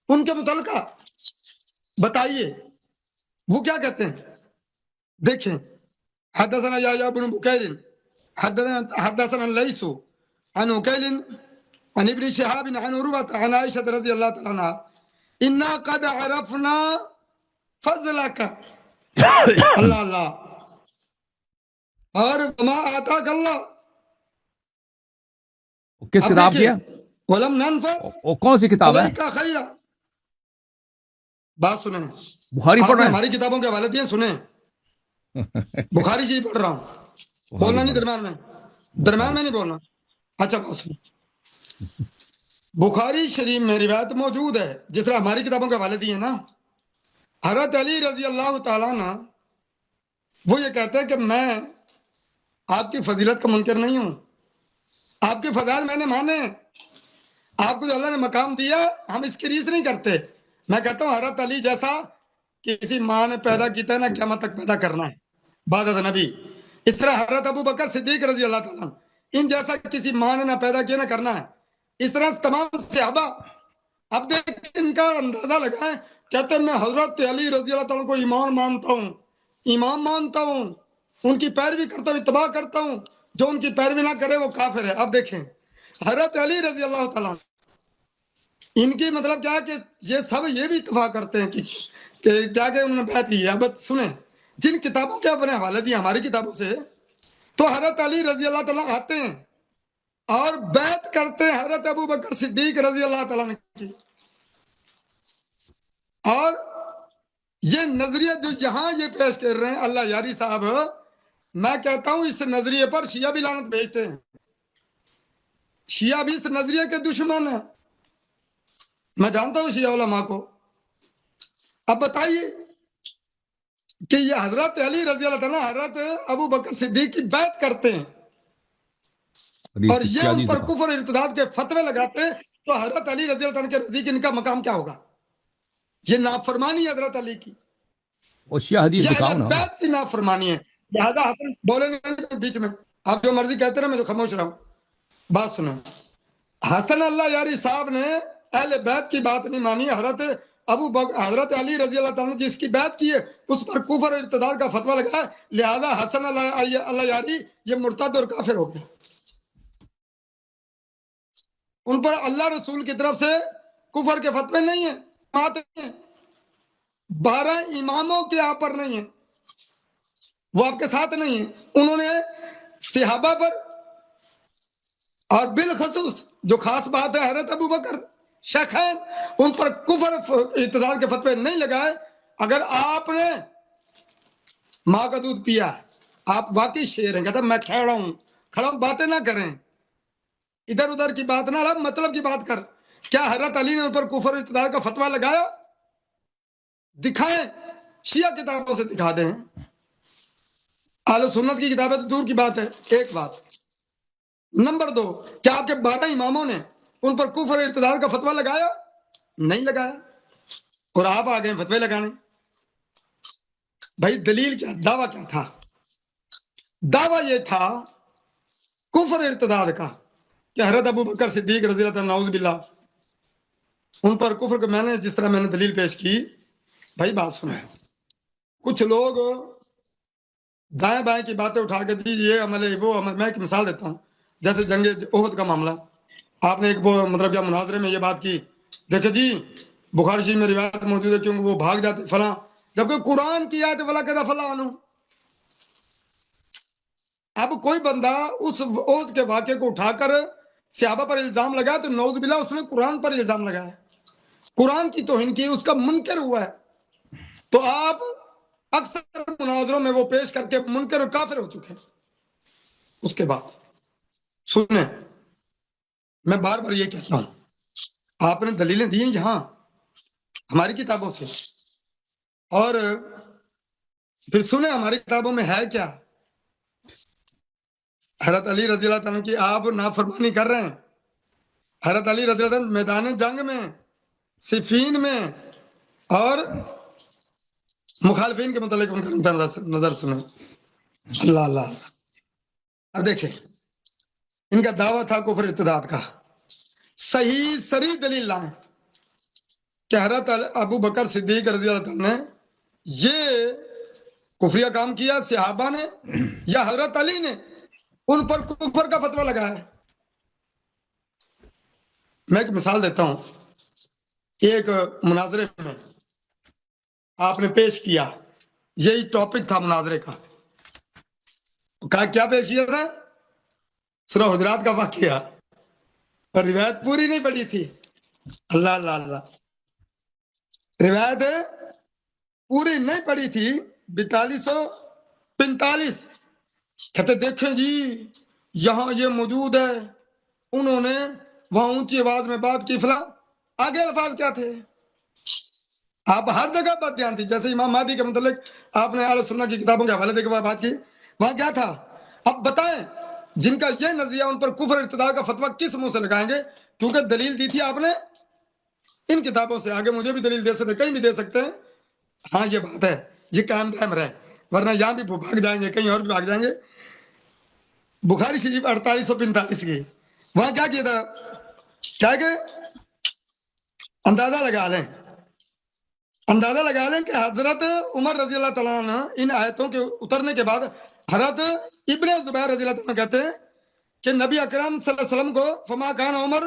ان کے متعلقہ بتائیے وہ کیا کہتے ہیں، دیکھیں۔ حدثنا یحییٰ بن بکیر حدثنا اللیث عن عقیل عن ابن شہاب عن عروة عن عائشة رضی اللہ تعالیٰ عنہ انا قد عرفنا فضلک، اللہ اللہ، اور وما آتاک اللہ، کس کتاب کی ہے؟ ولم ننفذ وہ کون سی کتاب ہے؟ علیک خیرا۔ بات سنیں، بخاری آپ پڑھ نے رہے ہیں؟ ہماری کتابوں کے حوالے دیے، سنیں، بخاری شریف پڑھ رہا ہوں، بولنا نہیں درمیان میں نہیں بولنا۔ اچھا بات سنیں، بخاری شریف میں روایت موجود ہے جس طرح ہماری کتابوں کے حوالے دیے نا، حضرت علی رضی اللہ تعالیٰ عنہ وہ یہ کہتے ہیں کہ میں آپ کی فضیلت کا منکر نہیں ہوں، آپ کے فضائل میں نے مانے، آپ کو جو اللہ نے مقام دیا ہم اس کی ریس نہیں کرتے۔ میں کہتا ہوں حضرت علی جیسا کسی ماں نے پیدا کیا ہے نہ قیامت تک پیدا کرنا ہے بعد از نبی، اس طرح حضرت ابو بکر صدیق رضی اللہ تعالیٰ عنہ ان جیسا کسی ماں نے نہ پیدا کیا نہ کرنا ہے، اس طرح تمام صحابہ۔ اب دیکھ ان کا اندازہ لگائیں، کہتے ہیں میں حضرت علی رضی اللہ تعالیٰ کو ایمان مانتا ہوں، امام مانتا ہوں، ان کی پیروی کرتا ہوں، اتباع کرتا ہوں، جو ان کی پیروی نہ کرے وہ کافر ہے۔ اب دیکھیں حضرت علی رضی اللہ تعالیٰ عنہ، ان کی مطلب کیا ہے کہ یہ سب یہ بھی اتفاق کرتے ہیں کہ کیا کہ انہوں نے بیعت لی ہے۔ اب سنیں، جن کتابوں کے اپنے حوالے دیے ہماری کتابوں سے، تو حضرت علی رضی اللہ تعالیٰ آتے ہیں اور بیعت کرتے ہیں حضرت ابو بکر صدیق رضی اللہ تعالیٰ عنہ کی، اور یہ نظریہ جو یہاں یہ پیش کر رہے ہیں اللہ یاری صاحب، میں کہتا ہوں اس نظریے پر شیعہ بھی لعنت بھیجتے ہیں، شیعہ بھی اس نظریے کے دشمن ہیں، میں جانتا ہوں شیعہ علماء کو۔ اب بتائیے کہ یہ حضرت علی رضی اللہ تعالیٰ حضرت ابو بکر صدیق کی بیعت کرتے ہیں اور یہ ان پر کفر ارتداد کے فتوے لگاتے ہیں، تو حضرت علی رضی اللہ عنہ کے نزدیک ان کا مقام کیا ہوگا؟ یہ نافرمانی ہے حضرت علی کی، یہ اہل بیت کی نافرمانی ہے۔ لہذا حسن بولیں گے بیچ میں، آپ جو مرضی کہتے رہے، میں جو خاموش رہا ہوں۔ بات سنیں، حسن اللہ یاری صاحب نے اہل بیت کی بات نہیں مانی، حضرت علی رضی اللہ تعالیٰ نے جس کی بیعت کی ہے اس پر کفر اور ارتداد کا فتویٰ لگا ہے، لہذا حسن اللہ یاری یہ مرتد اور کافر ہو گئے، ان پر اللہ رسول کی طرف سے کفر کے فتوے نہیں ہیں، آتے ہیں 12 اماموں کے آپ پر نہیں ہیں، وہ آپ کے ساتھ نہیں ہیں، انہوں نے صحابہ پر اور بالخصوص جو خاص بات ہے حضرت ابو بکر شیخین ان پر کفر ارتداد کے فتوے نہیں لگائے. اگر آپ نے ماں کا دودھ پیا آپ واقعی شیر ہیں. کہتا میں کھڑا ہوں باتیں نہ کریں ادھر ادھر کی بات نہ مطلب کی بات کر. کیا حضرت علی نے ان پر کفر ارتداد کا فتویٰ لگایا؟ دکھائیں. شیعہ کتابوں سے دکھا دیں. اہل سنت کی کتابیں تو دور کی بات ہے. ایک بات. نمبر 2 کیا آپ کے 12 اماموں نے ان پر کفر ارتداد کا فتویٰ لگایا؟ نہیں لگایا. اور آپ آ گئے فتوے لگانے. بھائی دلیل کیا؟ دعویٰ کیا تھا؟ دعویٰ یہ تھا کفر ارتداد کا کہ حضرت ابو بکر صدیق رضی اللہ عنہ نعوذ باللہ ان پر کفر کو میں نے جس طرح میں نے دلیل پیش کی. بھائی بات سنیں. کچھ لوگ دائیں بائیں کی باتیں اٹھا کے جی یہ عمل ہے وہ عمل. میں ایک مثال دیتا ہوں. جیسے جنگ احد کا معاملہ آپ نے ایک مطلب کیا مناظرے میں یہ بات کی دیکھیں جی بخاری شریف میں روایت موجود ہے کیونکہ وہ بھاگ جاتے فلاں جبکہ قرآن کی آیت فلاں کہتا فلاں عنہ. اب کوئی بندہ اس احد کے واقعے کو اٹھا کر صحابہ پر الزام لگا تو نعوذ باللہ اس نے قرآن پر الزام لگایا. قرآن کی توہین کی اس کا منکر ہوا ہے. تو آپ اکثر مناظروں میں وہ پیش کر کے منکر اور کافر ہو چکے ہیں. اس کے بعد سنیں میں بار بار یہ کہتا ہوں آپ نے دلیلیں دی ہیں یہاں ہماری کتابوں سے اور پھر سنیں ہماری کتابوں میں ہے کیا. حضرت علی رضی اللہ عنہ کی آپ نافرمانی کر رہے ہیں. حضرت علی رضی اللہ عنہ میدان جنگ میں صفین میں اور مخالفین کے متعلق ان کا نظر سنیں. اللہ اللہ. اب دیکھیں ان کا دعویٰ تھا کفر ارتداد کا. صحیح صریح دلیل لائیں کہ حضرت ابو بکر صدیق رضی اللہ عنہ نے یہ کفریہ کام کیا صحابہ نے یا حضرت علی نے ان پر کفر کا فتویٰ لگایا. میں ایک مثال دیتا ہوں. ایک مناظرے میں آپ نے پیش کیا یہی ٹاپک تھا مناظرے کا. کیا پیش کیا تھا؟ سورہ حجرات کا واقعہ اور روایت پوری نہیں پڑھی تھی. اللہ اللہ اللہ. روایت پوری نہیں پڑھی تھی 4245. کہتے دیکھیں جی یہاں یہ موجود ہے انہوں نے وہاں اونچی آواز میں بات کی فلاں. آگے الفاظ کیا تھے؟ آپ ہر جگہ بات دھیان تھی. جیسے امام مہدی کے متعلق آپ نے اہل سنت کی کتابوں کے حوالے دے کے بات کی وہاں کیا تھا؟ اب بتائیں جن کا یہ نظریہ ان پر کفر ارتداد کا فتویٰ کس منہ سے لگائیں گے؟ کیونکہ دلیل دی تھی آپ نے ان کتابوں سے. آگے مجھے بھی دلیل دے سکتے کہیں بھی دے سکتے ہیں. ہاں یہ بات ہے یہ قائم رہے ورنہ یہاں بھی بھاگ جائیں گے کہیں اور بھی بھاگ جائیں گے. بخاری شریف 4845 کی وہاں کیا کیا تھا؟ کیا کہ اندازہ لگا لیں کہ حضرت عمر رضی اللہ تعالیٰ عنہ ان آیتوں کے اترنے کے بعد حضرت ابن زبیر رضی اللہ عنہ کہتے ہیں کہ نبی اکرم صلی اللہ علیہ وسلم کو فما کان عمر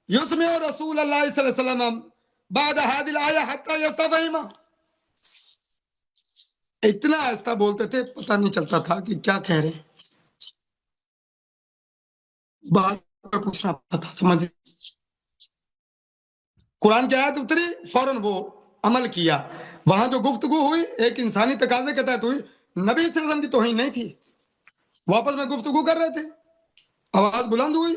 یسمع رسول اللہ صلی اللہ علیہ وسلم بعد هذه الآیہ حتی یستفہم. اتنا آہستہ بولتے تھے پتہ نہیں چلتا تھا کہ کیا کہہ رہے. بات پوچھنا پڑتا تھا. سمجھ قرآن کی آیت اتری فوراً وہ عمل کیا. وہاں جو گفتگو ہوئی ایک انسانی تقاضے کے تحت ہوئی. نبی صلی اللہ علیہ وسلم کی توہین نہیں تھی. واپس میں گفتگو کر رہے تھے آواز بلند ہوئی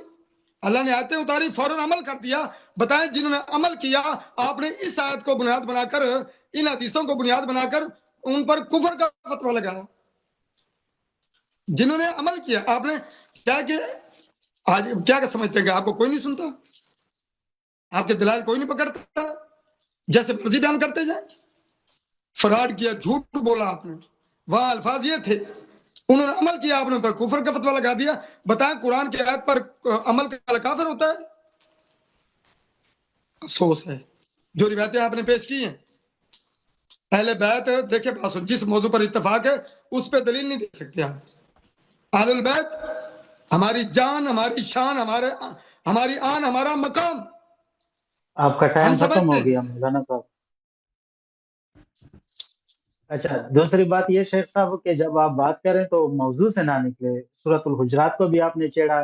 اللہ نے آیتیں اتاری فوراً عمل کر دیا. بتائیں جنہوں نے عمل کیا آپ نے اس آیت کو بنیاد بنا کر ان حدیثوں کو بنیاد بنا کر ان پر کفر کا فتویٰ لگایا. جنہوں نے عمل کیا آپ نے کیا کہ آج کیا سمجھتے ہیں کہ آپ کو کوئی نہیں سنتا آپ کے دلائل کوئی نہیں پکڑتا جیسے مرضی بیان کرتے جائیں. فراڈ کیا جھوٹ بولا آپ نے. وہاں الفاظ یہ تھے انہوں نے عمل کیا آپ نے پر کفر کا فتویٰ لگا دیا. بتائیں قرآن کی آیت پر عمل کا کافر ہوتا ہے؟ افسوس ہے. جو روایتیں آپ نے پیش کی ہیں اہل بیت دیکھیں جس موضوع پر اتفاق ہے اس پہ دلیل نہیں دے سکتے آپ. اہل البیت ہماری جان ہماری شان ہماری آن ہمارا مقام. آپ کا ٹائم ہم ختم سمجھتے ہو گیا مولانا صاحب. اچھا دوسری بات یہ شیخ صاحب کہ جب آپ بات کریں تو موضوع سے نہ نکلے. سورۃ الحجرات کو بھی آپ نے چھیڑا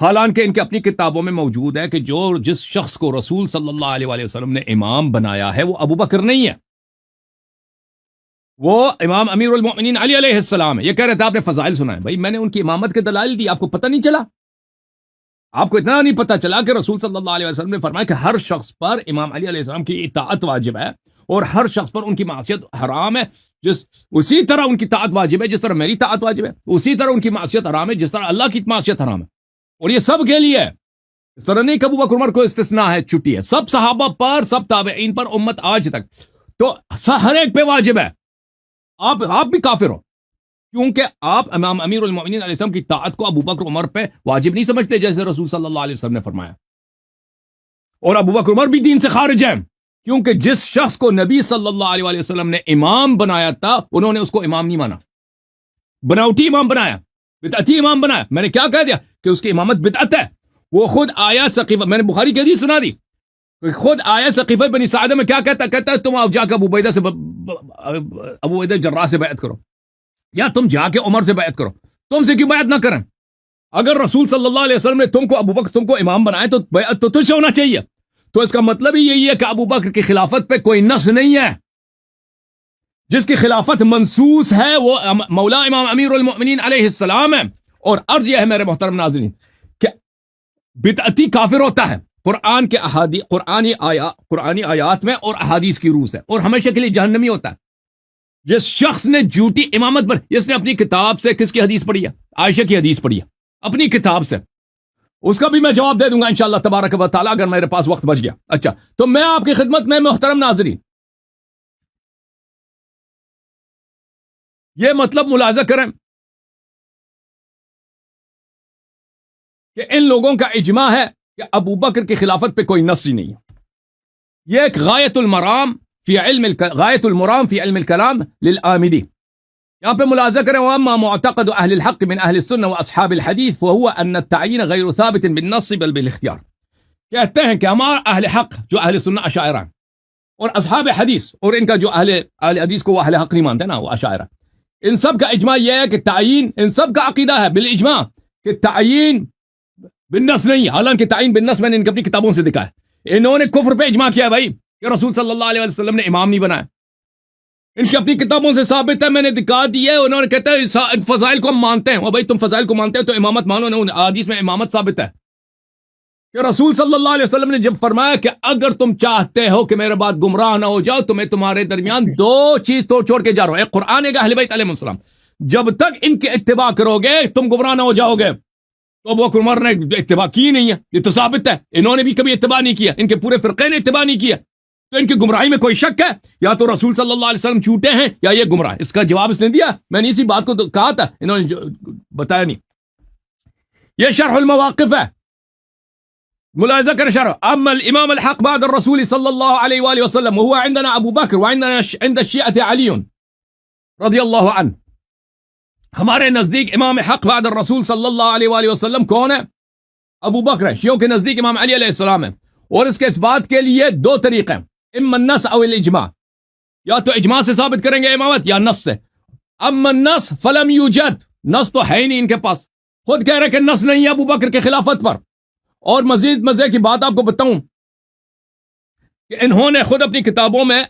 حالانکہ ان کے اپنی کتابوں میں موجود ہے کہ جس شخص کو رسول صلی اللہ علیہ وآلہ وسلم نے امام بنایا ہے وہ ابو بکر نہیں ہے، وہ امام امیر المؤمنین علی علیہ السلام ہے۔ یہ کہہ رہے تھے آپ نے فضائل سنا ہے، بھائی میں نے ان کی امامت کے دلائل دی، آپ کو پتہ نہیں چلا؟ آپ کو اتنا نہیں پتا چلا کہ رسول صلی اللہ علیہ وسلم نے فرمایا کہ ہر شخص پر امام علی علیہ السلام کی اطاعت واجب ہے اور ہر شخص پر ان کی معصیت حرام ہے، اسی طرح ان کی طاعت واجب ہے جس طرح میری طاعت واجب ہے، اسی طرح ان کی معصیت حرام ہے جس طرح اللہ کی معصیت حرام ہے، اور یہ سب کے لیے ہے، اس طرح نہیں کہ ابو بکر عمر کو استثناء ہے، چھٹی ہے، سب صحابہ پر، سب تابعین پر، امت آج تک، تو ہر ایک پہ واجب ہے۔ آپ بھی کافر ہو کیونکہ آپ امام امیر المؤمنین علیہ السلام کی طاعت کو ابو بکر عمر پہ واجب نہیں سمجھتے جیسے رسول صلی اللہ علیہ وسلم نے فرمایا، اور ابو بکر عمر بھی دین سے خارج ہیں کیونکہ جس شخص کو نبی صلی اللہ علیہ وآلہ وسلم نے امام بنایا تھا انہوں نے اس کو امام نہیں مانا، بناوٹی امام بنایا، بدعتی امام بنایا۔ میں نے کیا کہہ دیا کہ اس کی امامت بدعت ہے؟ وہ خود آیا سقیفہ، میں نے بخاری کی حدیث سنا دی، خود آیا سقیفہ بنی ساعدہ میں کیا کہتا ہے تم آپ جا کے ابو عبیدہ جراح سے بیعت کرو، یا تم جا کے عمر سے بیعت کرو، تم سے کیوں بیعت نہ کریں؟ اگر رسول صلی اللہ علیہ وسلم نے تم کو ابو بکر تم کو امام بنائے تو بیعت تو تجھ سے ہونا چاہیے۔ تو اس کا مطلب ہی یہی ہے کہ ابو بکر کی خلافت پہ کوئی نص نہیں ہے، جس کی خلافت منصوص ہے وہ مولا امام امیر المؤمنین علیہ السلام ہے۔ اور عرض یہ ہے میرے محترم ناظرین کہ بدعتی کافر ہوتا ہے قرآن کے قرآنی آیات میں اور احادیث کی روح سے، اور ہمیشہ کے لیے جہنمی ہوتا ہے۔ جس شخص نے جھوٹی امامت پر، جس نے اپنی کتاب سے کس کی حدیث پڑھی ہے؟ عائشہ کی حدیث پڑھی ہے اپنی کتاب سے، اس کا بھی میں جواب دے دوں گا انشاءاللہ تبارک و تعالیٰ اگر میرے پاس وقت بچ گیا۔ اچھا، تو میں آپ کی خدمت میں محترم ناظرین یہ مطلب ملاحظہ کریں کہ ان لوگوں کا اجماع ہے کہ ابو بکر کی خلافت پہ کوئی نص ہی نہیں ہے۔ یہ ایک غایت المرام فی علم الکلام للآمدی، یہاں پہ ملاحظہ کریں، واما معتقد اہل الحق من اہل السنہ واصحاب الحدیث وهو ان التعیین غیر ثابت بالنص بل بالاختیار۔ کہتے ہیں کہ ہمارا اہل حق جو اہل سنہ اشاعرہ اور اصحاب حدیث، اور ان کا جو اہل حدیث کو وہ اہل حق نہیں مانتے نا، وہ اشاعرہ، ان سب کا اجماع یہ ہے کہ تعیین، ان سب کا عقیدہ ہے بالاجماع کہ تعیین بالنص نہیں، حالانکہ تعیین بالنص میں نے ان کی اپنی کتابوں سے دکھا ہے۔ انہوں نے کفر پہ اجماع کیا بھائی کہ رسول صلی اللہ علیہ وسلم نے امام نہیں بنایا، ان کی اپنی کتابوں سے ثابت ہے، میں نے دکھا دی ہے۔ انہوں نے کہتے ہیں فضائل کو ہم مانتے ہیں، اور بھائی تم فضائل کو مانتے ہیں تو امامت مانو نا، حدیث میں امامت ثابت ہے کہ رسول صلی اللہ علیہ وسلم نے جب فرمایا کہ اگر تم چاہتے ہو کہ میرے بعد گمراہ نہ ہو جاؤ تو میں تمہارے درمیان دو چیز چھوڑ کے جا رہا ہوں، ایک قرآن، ایک اہل بیت علیہ السلام، جب تک ان کے اتباع کرو گے تم گمراہ نہ ہو جاؤ گے۔ تو ابو بکر عمر نے اتباع کی نہیں ہے، یہ تو ثابت ہے، انہوں نے بھی کبھی اتباع نہیں کیا، ان کے پورے فرقے نے اتباع نہیں کیا، تو ان کی گمراہی میں کوئی شک ہے؟ یا تو رسول صلی اللہ علیہ وسلم جھوٹے ہیں یا یہ گمراہ۔ اس کا جواب اس نے دیا، میں نے اسی بات کو تو کہا تھا، انہوں نے بتایا نہیں۔ یہ شرح المواقف ہے، ملاحظہ کر شرح۔ اما الامام الحق بعد الرسول صلی اللہ علیہ وآلہ وسلم وهو عندنا ابو بکر وعندنا عند الشیعة علی رضی اللہ عنہ۔ ہمارے نزدیک امام حق بعد الرسول صلی اللہ علیہ وآلہ وسلم کون ہے؟ ابو بکر ہے۔ شیعوں کے نزدیک امام علی علیہ السلام ہے، اور اس کے اس بات کے لیے دو طریقے ہیں، اما النص او الاجماع، یا تو اجماع سے ثابت کریں گے امامت یا نص سے۔ اما النص فلم یوجد، نص تو ہے ہی نہیں ان کے پاس، خود کہہ رہے کہ نص نہیں ہے ابو بکر کے خلافت پر۔ اور مزید مزے کی بات آپ کو بتاؤں کہ انہوں نے خود اپنی کتابوں میں،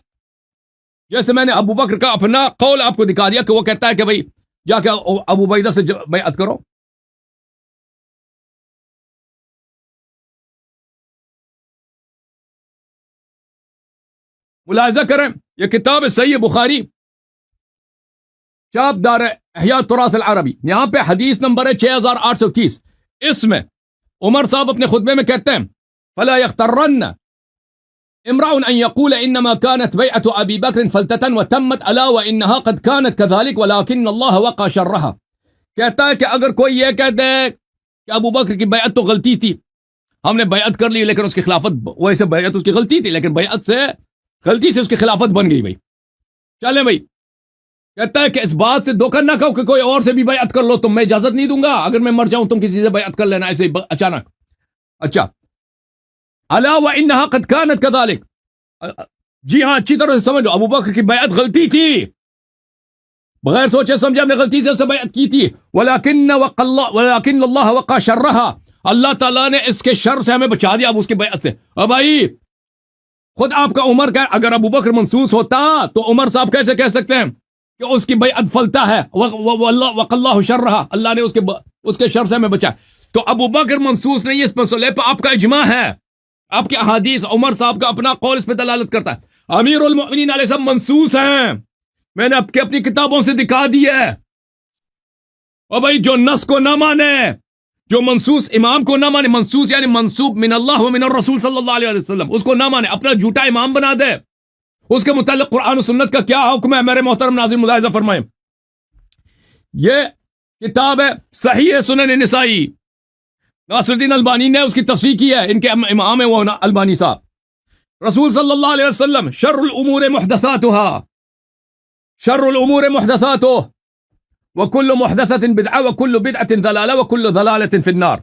جیسے میں نے ابو بکر کا اپنا قول آپ کو دکھا دیا کہ وہ کہتا ہے کہ بھائی جا کے ابو عبیدہ سے بیعت کرو، ملاحظہ کریں، یہ کتاب صحیح بخاری چاپ دار احیاء التراث العربی، یہاں پہ حدیث نمبر ہے 6830۔ اس میں عمر صاحب اپنے خطبے میں کہتے ہیں فلا يغترن امرأ ان يقول انما كانت بيعة ابي بكر فلتة وتمت الا وانها قد كانت كذلك ولكن الله وقى شرها۔ کہتا ہے کہ اگر کوئی یہ کہہ دے کہ ابو بکر کی بیعت تو غلطی تھی، ہم نے بیعت کر لی لیکن اس کی خلافت، ویسے بیعت اس کی غلطی تھی لیکن بیعت سے غلطی سے اس کی خلافت بن گئی، بھائی چلیں بھائی۔ کہتا ہے کہ اس بات سے دھوکہ نہ کہو کہ کوئی اور سے بھی بیعت کر لو، تم میں اجازت نہیں دوں گا، اگر میں مر جاؤں تم کسی سے بیعت کر لینا ایسے اچانک۔ اچھا، الا وانها قد كانت كذلك، جی ہاں اچھی طرح سے سمجھو، ابو بکر کی بیعت غلطی تھی، بغیر سوچے سمجھے ہم نے غلطی سے بیعت کی تھی، ولكن الله وقى شرها، اللہ تعالیٰ نے اس کے شر سے ہمیں بچا دیا اب اس کی بیعت سے. اب بھائی خود آپ کا عمر کا اگر ابو بکر منسوس ہوتا تو عمر صاحب کیسے کہہ سکتے ہیں کہ اس کی بیعت فلتا ہے؟ وَقَ اللَّهُ شَرَّهَا، اللہ نے اس کے شر سے ہمیں بچا. تو ابو بکر منسوس نہیں، اس مسئلے پہ آپ کا اجماع ہے، آپ کے احادیث، عمر صاحب کا اپنا قول اس پہ دلالت کرتا ہے. امیر المؤمنین علیہ السلام منسوس ہیں، میں نے اپنی کتابوں سے دکھا دی ہے. اور بھائی جو نص کو نہ مانے، جو منسوس امام کو نہ مانے، منسوس یعنی منسوب من اللہ و من الرسول صلی اللہ علیہ وسلم، اس کو نہ مانے، اپنا جھوٹا امام بنا دے، اس کے متعلق قرآن و سنت کا کیا حکم ہے؟ میرے محترم ناظرین ملاحظہ فرمائیں، یہ کتاب ہے صحیح سنن نسائی، ناصر الدین البانی نے اس کی تصحیح کی ہے، ان کے امام ہیں وہ البانی صاحب. رسول صلی اللہ علیہ وسلم شر الامور محدثاتها، شر الامور محدثاتها وكل محدثة بدعة وكل بدعة ضلالة وكل ضلالة في النار.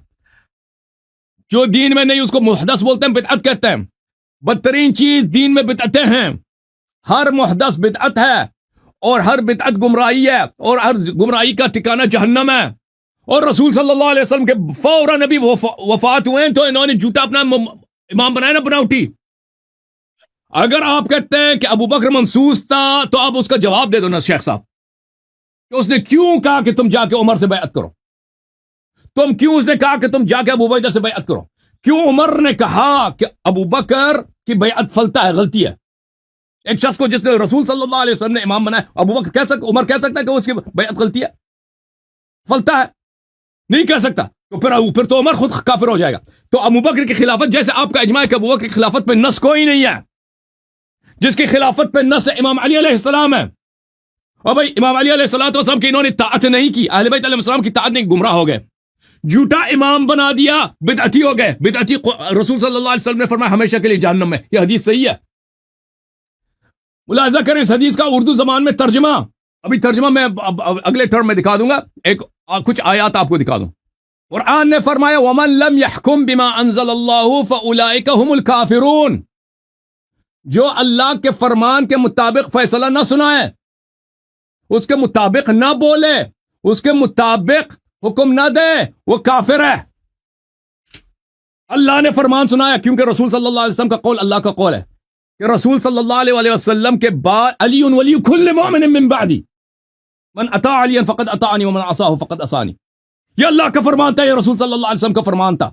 جو دین میں نہیں اس کو محدث بولتے ہیں، بدعت کہتے ہیں. بدترین چیز دین میں بدعتیں ہیں، ہر محدث بدعت ہے اور ہر بدعت گمراہی ہے اور ہر گمراہی کا ٹھکانہ جہنم ہے. اور رسول صلی اللہ علیہ وسلم کے فوراً نبی وفات ہوئے ہیں تو انہوں نے جھوٹا اپنا امام بنایا نا، بناوٹی. اگر آپ کہتے ہیں کہ ابو بکر منسوس تھا تو آپ اس کا جواب دے دو نا شیخ صاحب، کہ اس نے کیوں کہا کہ تم جا کے عمر سے بیعت کرو؟ تم کیوں اس نے کہا کہ تم جا کے ابو عبیدہ سے بیعت کرو؟ کیوں عمر نے کہا کہ ابو بکر کی بیعت فلتا ہے، غلطی ہے؟ ایک شخص کو جس نے رسول صلی اللہ علیہ وسلم نے امام بنایا، ابو بکر عمر کہہ سکتا ہے کہ اس کی بیعت غلطی ہے، فلتا ہے؟ نہیں کہہ سکتا. تو پھر تو عمر خود کافر ہو جائے گا. تو ابو بکر کی خلافت، جیسے آپ کا اجماع ہے کہ ابو بکر کی خلافت پہ نص کوئی نہیں ہے، جس کی خلافت پہ نص امام علی علیہ السلام ہے. اور بھائی امام علی علیہ السلام کی انہوں نے طاعت نہیں کی، اہل بیت علیہ السلام کی طاعت نہیں، گمراہ ہو گئے، جھوٹا امام بنا دیا، بدعتی ہو گئے. بدعتی رسول صلی اللہ علیہ وسلم نے فرمایا ہمیشہ کے لیے جہنم میں. یہ حدیث صحیح ہے، ملاحظہ کریں اس حدیث کا اردو زبان میں ترجمہ. ابھی ترجمہ میں اگلے ٹرم میں دکھا دوں گا، کچھ آیات آپ کو دکھا دوں. قرآن نے فرمایا وَمَن لَمْ يَحْكُمْ بِمَا أَنزَلَ اللَّهُ فَأُولَئِكَ هُمُ الْكَافِرُونَ. جو اللہ کے فرمان کے مطابق فیصلہ نہ سنائے، اس کے مطابق نہ بولے، اس کے مطابق حکم نہ دے، وہ کافر ہے. اللہ نے فرمان سنایا کیونکہ رسول صلی اللہ علیہ وسلم کا قول اللہ کا قول ہے کہ رسول صلی اللہ علیہ وسلم کے بعد علی ولی کل مؤمن من بعدی من اطاع علی فقد اطاعنی ومن عصاه فقد عصانی. یہ اللہ کا فرمان تھا، یہ رسول صلی اللہ علیہ وسلم کا فرمان تھا.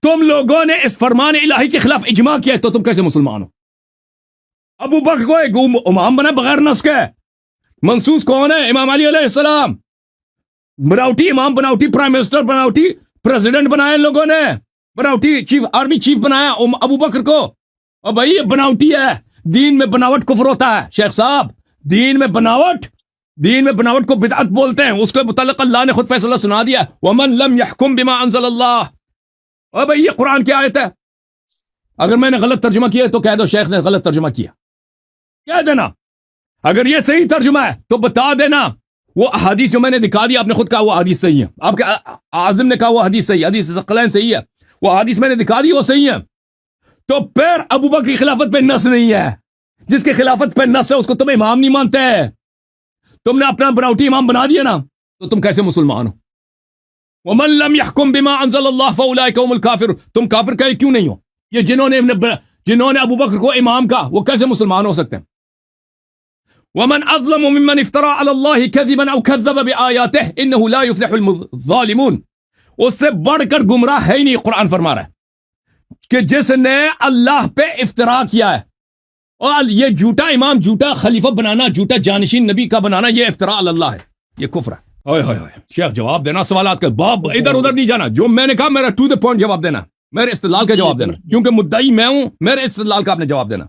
تم لوگوں نے اس فرمان الہی کے خلاف اجماع کیا تو تم کیسے مسلمان ہو؟ ابو بکر کو ایک امام بنا بغیر نص کے. منسوس کون ہے؟ امام علی علیہ السلام. بناوٹی امام، بناوٹی پرائم منسٹر، بناوٹی پریزیڈنٹ بنایا لوگوں نے، بناوٹی چیف آرمی چیف بنایا ابو بکر کو. اور بھائی یہ بناوٹی ہے، دین میں بناوٹ کفر ہوتا ہے شیخ صاحب. دین میں بناوٹ کو بدعت بولتے ہیں. اس کے متعلق اللہ نے خود فیصلہ سنا دیا وَمَن لَمْ يَحْكُمْ بِمَا أَنزَلَ اللَّهُ. اور بھائی یہ قرآن کی آیت ہے. اگر میں نے غلط ترجمہ کیا تو کہہ دو شیخ نے غلط ترجمہ کیا، کہہ دینا. اگر یہ صحیح ترجمہ ہے تو بتا دینا. وہ احادیث جو میں نے دکھا دی، آپ نے خود کہا وہ حدیث صحیح ہے، آپ کے اعظم نے کہا وہ حدیث صحیح ہے، حدیث ثقلین صحیح ہے، وہ حدیث میں نے دکھا دی وہ صحیح ہے. تو پھر ابو بکر کی خلافت پہ نص نہیں ہے. جس کی خلافت پہ نص ہے اس کو تم امام نہیں مانتے. تم نے اپنا بناوٹی امام بنا دیا نا، تو تم کیسے مسلمان ہو؟ وَمَن لَمْ يَحْكُمْ بِمَا أَنزَلَ اللَّهُ فَأُولَئِكَ هُمُ الْكَافِرُونَ. تم کافر کیوں نہیں ہو؟ یہ جنہوں نے ابو بکر کو امام کہا وہ کیسے مسلمان ہو سکتے ہیں؟ وَمَنْ أَظْلَمُ مِمَّنِ افْتَرَىٰ عَلَى اللَّهِ كَذِبًا أَوْ كَذَّبَ بِآيَاتِهِ إِنَّهُ لَا يُفْلِحُ الظَّالِمُونَ. اس سے بڑھ کر گمراہ ہے ہی نہیں. قرآن فرما رہا ہے کہ جس نے اللہ پہ افترا کیا ہے، اور یہ جھوٹا امام، جھوٹا خلیفہ بنانا، جھوٹا جانشین نبی کا بنانا، یہ افتراء علی اللہ ہے، یہ کفر ہے. شیخ جواب دینا سوالات کا، باب ادھر ادھر نہیں جانا. جو میں نے کہا میرا ٹو دا پوائنٹ جواب دینا، میرے استدلال کا جواب دینا، کیونکہ مدعی میں ہوں، میرے استدلال کا آپ نے جواب دینا.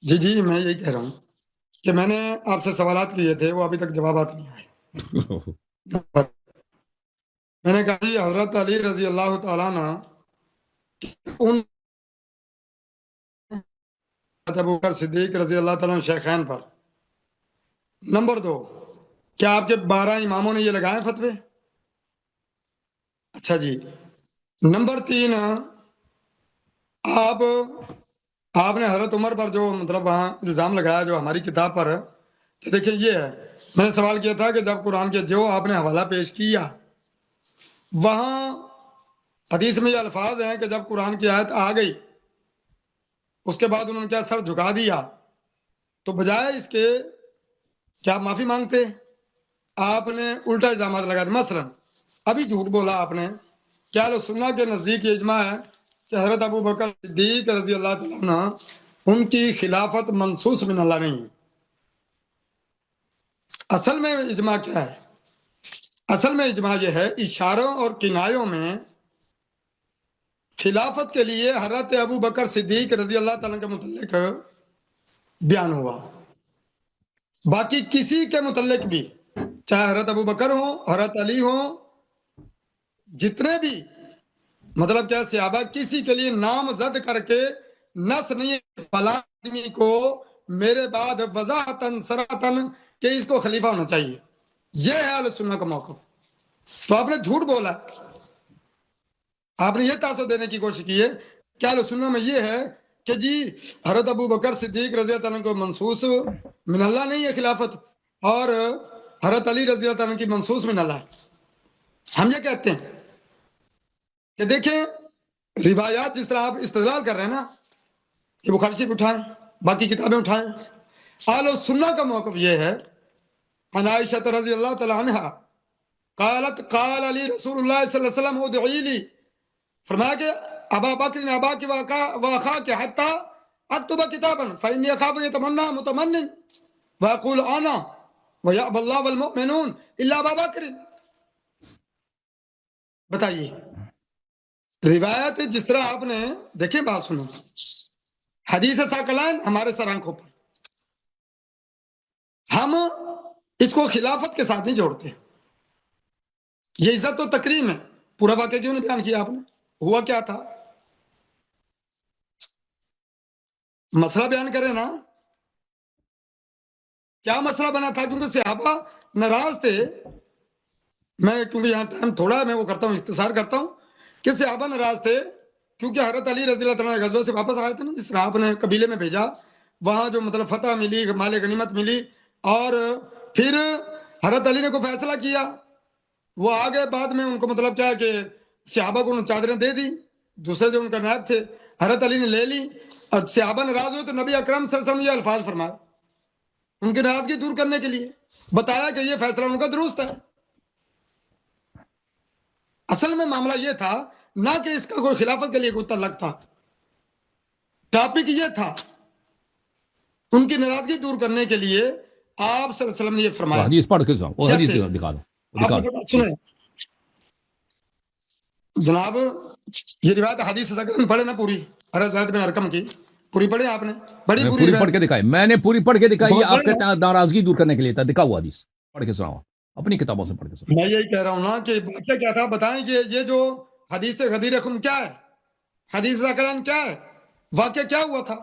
جی میں یہی کہہ رہا ہوں کہ میں نے آپ سے سوالات کیے تھے، وہ ابھی تک جوابات نہیں آئے. میں نے کہا جی حضرت علی رضی اللہ تعالیٰ عنہ ان ابو بکر صدیق رضی اللہ تعالیٰ عنہ شیخین پر. نمبر 2، کیا آپ کے 12 اماموں نے یہ لگائے فتوے؟ اچھا جی. نمبر 3، آپ نے حضرت عمر پر جو مطلب وہاں الزام لگایا جو ہماری کتاب پر ہے، کہ دیکھیں یہ ہے، میں نے سوال کیا تھا کہ جب قرآن کے جو آپ نے حوالہ پیش کیا وہاں حدیث میں یہ الفاظ ہیں کہ جب قرآن کی آیت آ گئی اس کے بعد انہوں نے کیا سر جھکا دیا، تو بجائے اس کے کیا آپ معافی مانگتے، آپ نے الٹا الزامات لگا دیا۔ مثلا ابھی جھوٹ بولا آپ نے کہ اہل سنہ کے نزدیک یہ اجماع ہے کہ حضرت ابو بکر صدیق رضی اللہ تعالیٰ عنہ ان کی خلافت منصوص من اللہ نہیں ہے۔ اصل میں اجماع کیا ہے؟ اصل میں اجماع یہ ہے اشاروں اور کنایوں میں خلافت کے لیے حضرت ابو بکر صدیق رضی اللہ تعالیٰ کے متعلق بیان ہوا، باقی کسی کے متعلق بھی چاہے حضرت ابو بکر ہوں، حضرت علی ہوں، جتنے بھی مطلب کیا صحابہ، کسی کے لیے نامزد کر کے نص نہیں ہے فلاں آدمی کو میرے بعد وضاحتاً صراحتاً کہ اس کو خلیفہ ہونا چاہیے۔ یہ ہے اہل سنہ کا موقف۔ تو آپ نے جھوٹ بولا، آپ نے یہ تاثر دینے کی کوشش کی ہے کہ اہل سنہ میں یہ ہے کہ جی حضرت ابو بکر صدیق رضی اللہ عنہ کو منصوص من اللہ نہیں ہے خلافت، اور حضرت علی رضی اللہ عنہ کی منصوص من اللہ ہے۔ ہم یہ کہتے ہیں کہ دیکھیں روایات جس طرح آپ استدلال کر رہے ہیں نا کہ بخاری شریف اٹھائیں، باقی کتابیں اٹھائیں، اہل سنہ کا موقف یہ ہے عن عائشہ رضی اللہ تعالی عنہ قالت قال علی رسول اللہ صلی اللہ علیہ وسلم ادعی لی، فرمایا کہ ابا بکر نے ابا کی واقع کے حتی اکتب کتابا فانی اخاف یتمنى متمن واقول انا ویأبى اللہ والمؤمنون الا ابا بکر۔ بتائیے روایت جس طرح آپ نے دیکھیں، بات سنو، حدیث ثقلین ہمارے سر آنکھوں پر، ہم اس کو خلافت کے ساتھ نہیں جوڑتے۔ یہ عزت و تکریم ہے۔ پورا واقعہ کیوں نہیں بیان کیا آپ نے؟ ہوا کیا تھا؟ مسئلہ بیان کریں نا، کیا مسئلہ بنا تھا؟ کیونکہ صحابہ ناراض تھے۔ میں کیونکہ یہاں ٹائم تھوڑا ہے، میں وہ کرتا ہوں، اختصار کرتا ہوں کہ صحابہ ناراض تھے کیونکہ حضرت علی رضی اللہ عنہ غزوہ سے واپس آئے تھے نا، جس طرح آپ نے قبیلے میں بھیجا، وہاں جو مطلب فتح ملی، مال غنیمت ملی، اور پھر حضرت علی نے کو فیصلہ کیا، وہ آگے بعد میں ان کو مطلب کیا ہے کہ صحابہ کو چادریں دے دی، دوسرے جو ان کا نائب تھے حضرت علی نے لے لی، اور صحابہ ناراض ہوئے تو نبی اکرم صلی اللہ علیہ وسلم نے یہ الفاظ فرمائے ان کی ناراضگی دور کرنے کے لیے، بتایا کہ یہ فیصلہ ان کا درست ہے۔ اصل میں معاملہ یہ تھا نہ کہ اس کا کوئی خلافت کے لیے کوئی تعلق تھا، ٹاپک یہ تھا ان کی ناراضگی دور کرنے کے لیے آپ صلی اللہ علیہ وسلم نے یہ فرمایا۔ حدیث پڑھ کے سناؤ، وہ حدیث جیسے دکھا دو، آپ دکھا مجھے دو۔ بات سنیں جناب، یہ روایت حدیث ثقلین پڑھے نا پوری، حضرت زید بن ارقم کی پوری پڑھے آپ نے؟ بڑی میں پوری پوری پڑھ کے دکھائی، میں نے پوری پڑھ کے دکھائی، بہت آپ بڑھیا۔ کہتے ہیں ناراضگی دور کرنے کے لیے تھا، دکھاؤ حدیث پڑھ کے سناؤ، اپنی کتابوں سے پڑھ کے سناؤ۔ میں یہی کہہ رہا ہوں نا کہ واقعہ کیا تھا، بتائیں کہ یہ جو حدیث غدیر خم کیا ہے، حدیث ثقلین کیا ہے، واقعہ کیا ہوا تھا،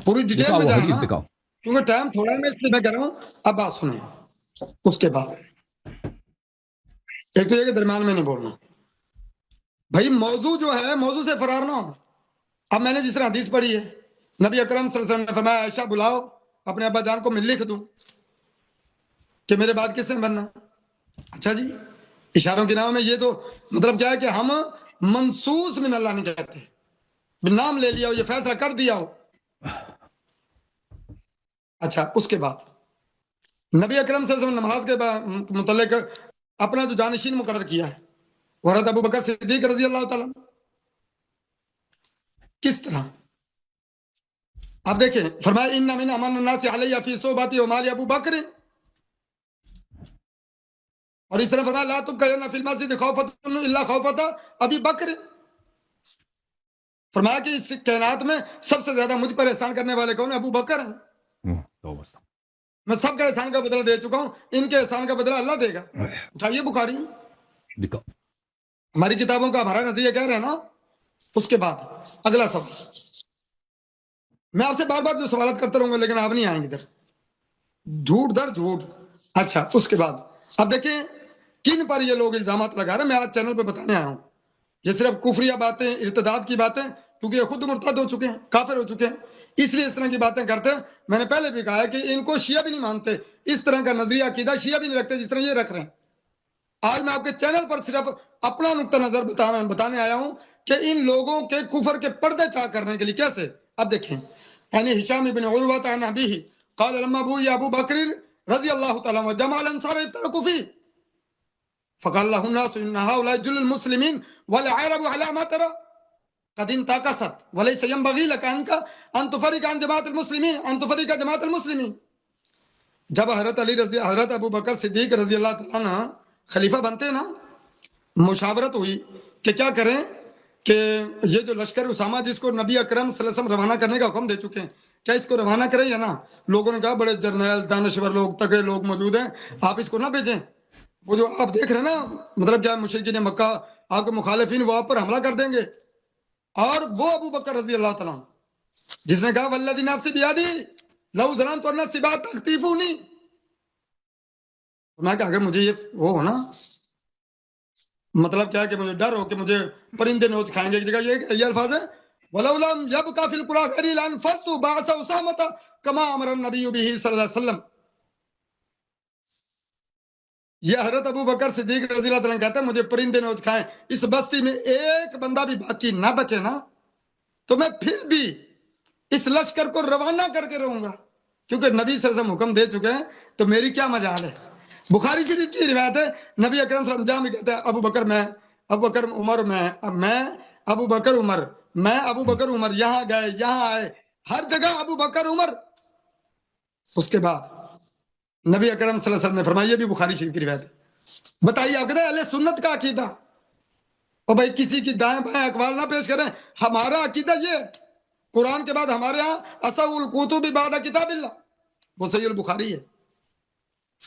پوری ڈیٹیل دکھاؤ میں وہ جائیں حدیث نا، دکھاؤ۔ کیونکہ ٹائم تھوڑا ہے، میں اس لیے میں کہہ رہا ہوں۔ اب بات سنیں، اس کے بعد ایک تو یہ کہ درمیان میں نہیں بولنا بھائی، موضوع جو ہے موضوع سے فرار نہ ہو۔ اب میں نے جس طرح حدیث پڑھی ہے، نبی اکرم صلی اللہ علیہ وسلم نے فرمایا عائشہ بلاؤ، اپنے ابا جان کو میں لکھ دوں کہ میرے بعد کس نے بننا۔ اچھا جی، اشاروں کے نام میں یہ تو مطلب کیا ہے کہ ہم منصوص من اللہ نہیں کہتے، نام لے لیا ہو، یہ فیصلہ کر دیا ہو۔ اچھا، اس کے بعد نبی اکرم صلی اللہ علیہ وسلم نماز کے متعلق اپنا جو جانشین مقرر کیا ہے وہ حضرت ابو بکر صدیق رضی اللہ تعالیٰ۔ کس طرح؟ آپ دیکھیں، فرمایا ان من امن الناس علی فی صحبتی و مال ابو بکر، اور اس طرح فرمایا لا تبقین فی المسجد خوفۃ الا خوفۃ ابی بکر۔ فرمایا کہ اس کائنات میں سب سے زیادہ مجھ پر احسان کرنے والے کون ہیں؟ ابو بکر ہیں۔ تو بس میں سب کا احسان کا بدلہ دے چکا ہوں، ان کے احسان کا بدلہ اللہ دے گا۔ اٹھائیے بخاری، دکھاؤ۔ ہماری کتابوں کا ہمارا نظریہ کہہ رہے ہیں نا۔ اس کے بعد اگلا سوال، میں آپ سے بار بار جو سوالات کرتا رہوں گا لیکن آپ نہیں آئیں گے ادھر، جھوٹ در جھوٹ۔ اچھا، اس کے بعد اب دیکھیں کن پر یہ لوگ الزامات لگا رہے ہیں۔ میں آج چینل پہ بتانے آیا ہوں، یہ صرف کفریہ باتیں، ارتداد کی باتیں، کیونکہ یہ خود مرتد ہو چکے ہیں، کافر ہو چکے ہیں، اس لیے اس طرح کی باتیں کرتے ہیں۔ میں نے پہلے بھی کہا ہے کہ ان کو شیعہ بھی نہیں مانتے، اس طرح کا نظریہ عقیدہ شیعہ بھی نہیں رکھتے جس طرح یہ رکھ رہے ہیں۔ آج میں آپ کے چینل پر صرف اپنا نقطہ نظر بتانے آیا ہوں کہ ان لوگوں کے کفر کے پردے چاک کرنے کے لیے کیسے. اب دیکھیں یعنی ہشام بن عروہ عن ابیہ قال لما ابو بکر رضی اللہ تعالی عنہ جمع الانصار افترقوا فيه فقال له الناس ان هؤلاء جل المسلمين والعرب على ما ترى قد انتقصت وليس ينبغي لك ان تفرق عن جماعه المسلمين ان تفرق جماعه المسلمين. جب حضرت ابو بکر صدیق رضی اللہ تعالیٰ عنہ خلیفہ بنتے نا، مشاورت ہوئی کہ کیا کریں کہ یہ جو لشکر اسامہ جس کو نبی اکرم صلی اللہ علیہ وسلم روانہ کرنے کا حکم دے چکے ہیں، کیا اس کو روانہ کریں یا نہ؟ لوگوں نے کہا بڑے جرنیل دانشور لوگ تگڑے لوگ موجود ہیں، آپ اس کو نہ بھیجیں. وہ جو آپ دیکھ رہے ہیں نا مطلب کیا مشرکین مکہ آپ کے مخالفین وہ آپ پر حملہ کر دیں گے. اور وہ ابو بکر رضی اللہ تعالیٰ جس نے کہا والذی نفسی بیدی لو ظننت ان السباع تخطفونی، میں کہا اگر مجھے یہ وہ ہونا مطلب کیا کہ مجھے ڈر ہو کہ مجھے پرندے نوچ کھائیں گے، ایک جگہ یہ الفاظ ہے وَلَوْ لَمْ يَبْقَ فِي الْقُرَىٰ غَيْرِي لَأَنفَذْتُ بَعْثَ أُسَامَةَ كَمَا أَمَرَ النَّبِيُّ بِهِ صلی اللہ علیہ وسلم. یہ حضرت ابو بکر صدیق رضی اللہ عنہ کہتے ہیں مجھے پرندے نوچ کھائیں، اس بستی میں ایک بندہ بھی باقی نہ بچے نا تو میں پھر بھی اس لشکر کو روانہ کر کے رہوں گا، کیونکہ نبی صلی اللہ علیہ وسلم حکم دے چکے ہیں تو میری کیا مجال ہے. بخاری شریف کی روایت ہے نبی اکرم صلی اللہ علیہ وسلم جہاں بھی کہتے ہیں ابو بکر عمر میں ابو بکر عمر یہاں گئے یہاں آئے، ہر جگہ ابو بکر عمر. اس کے بعد نبی اکرم صلی اللہ علیہ وسلم نے فرمایا، یہ بھی بخاری شریف کی روایت ہے. بتائیے آپ کہتے ہیں اہل سنت کا عقیدہ، اور بھائی کسی کی دائیں بائیں اقوال نہ پیش کریں. ہمارا عقیدہ یہ قرآن کے بعد ہمارے ہاں اصح الکتب بعد کتاب اللہ، وہ صحیح البخاری ہے،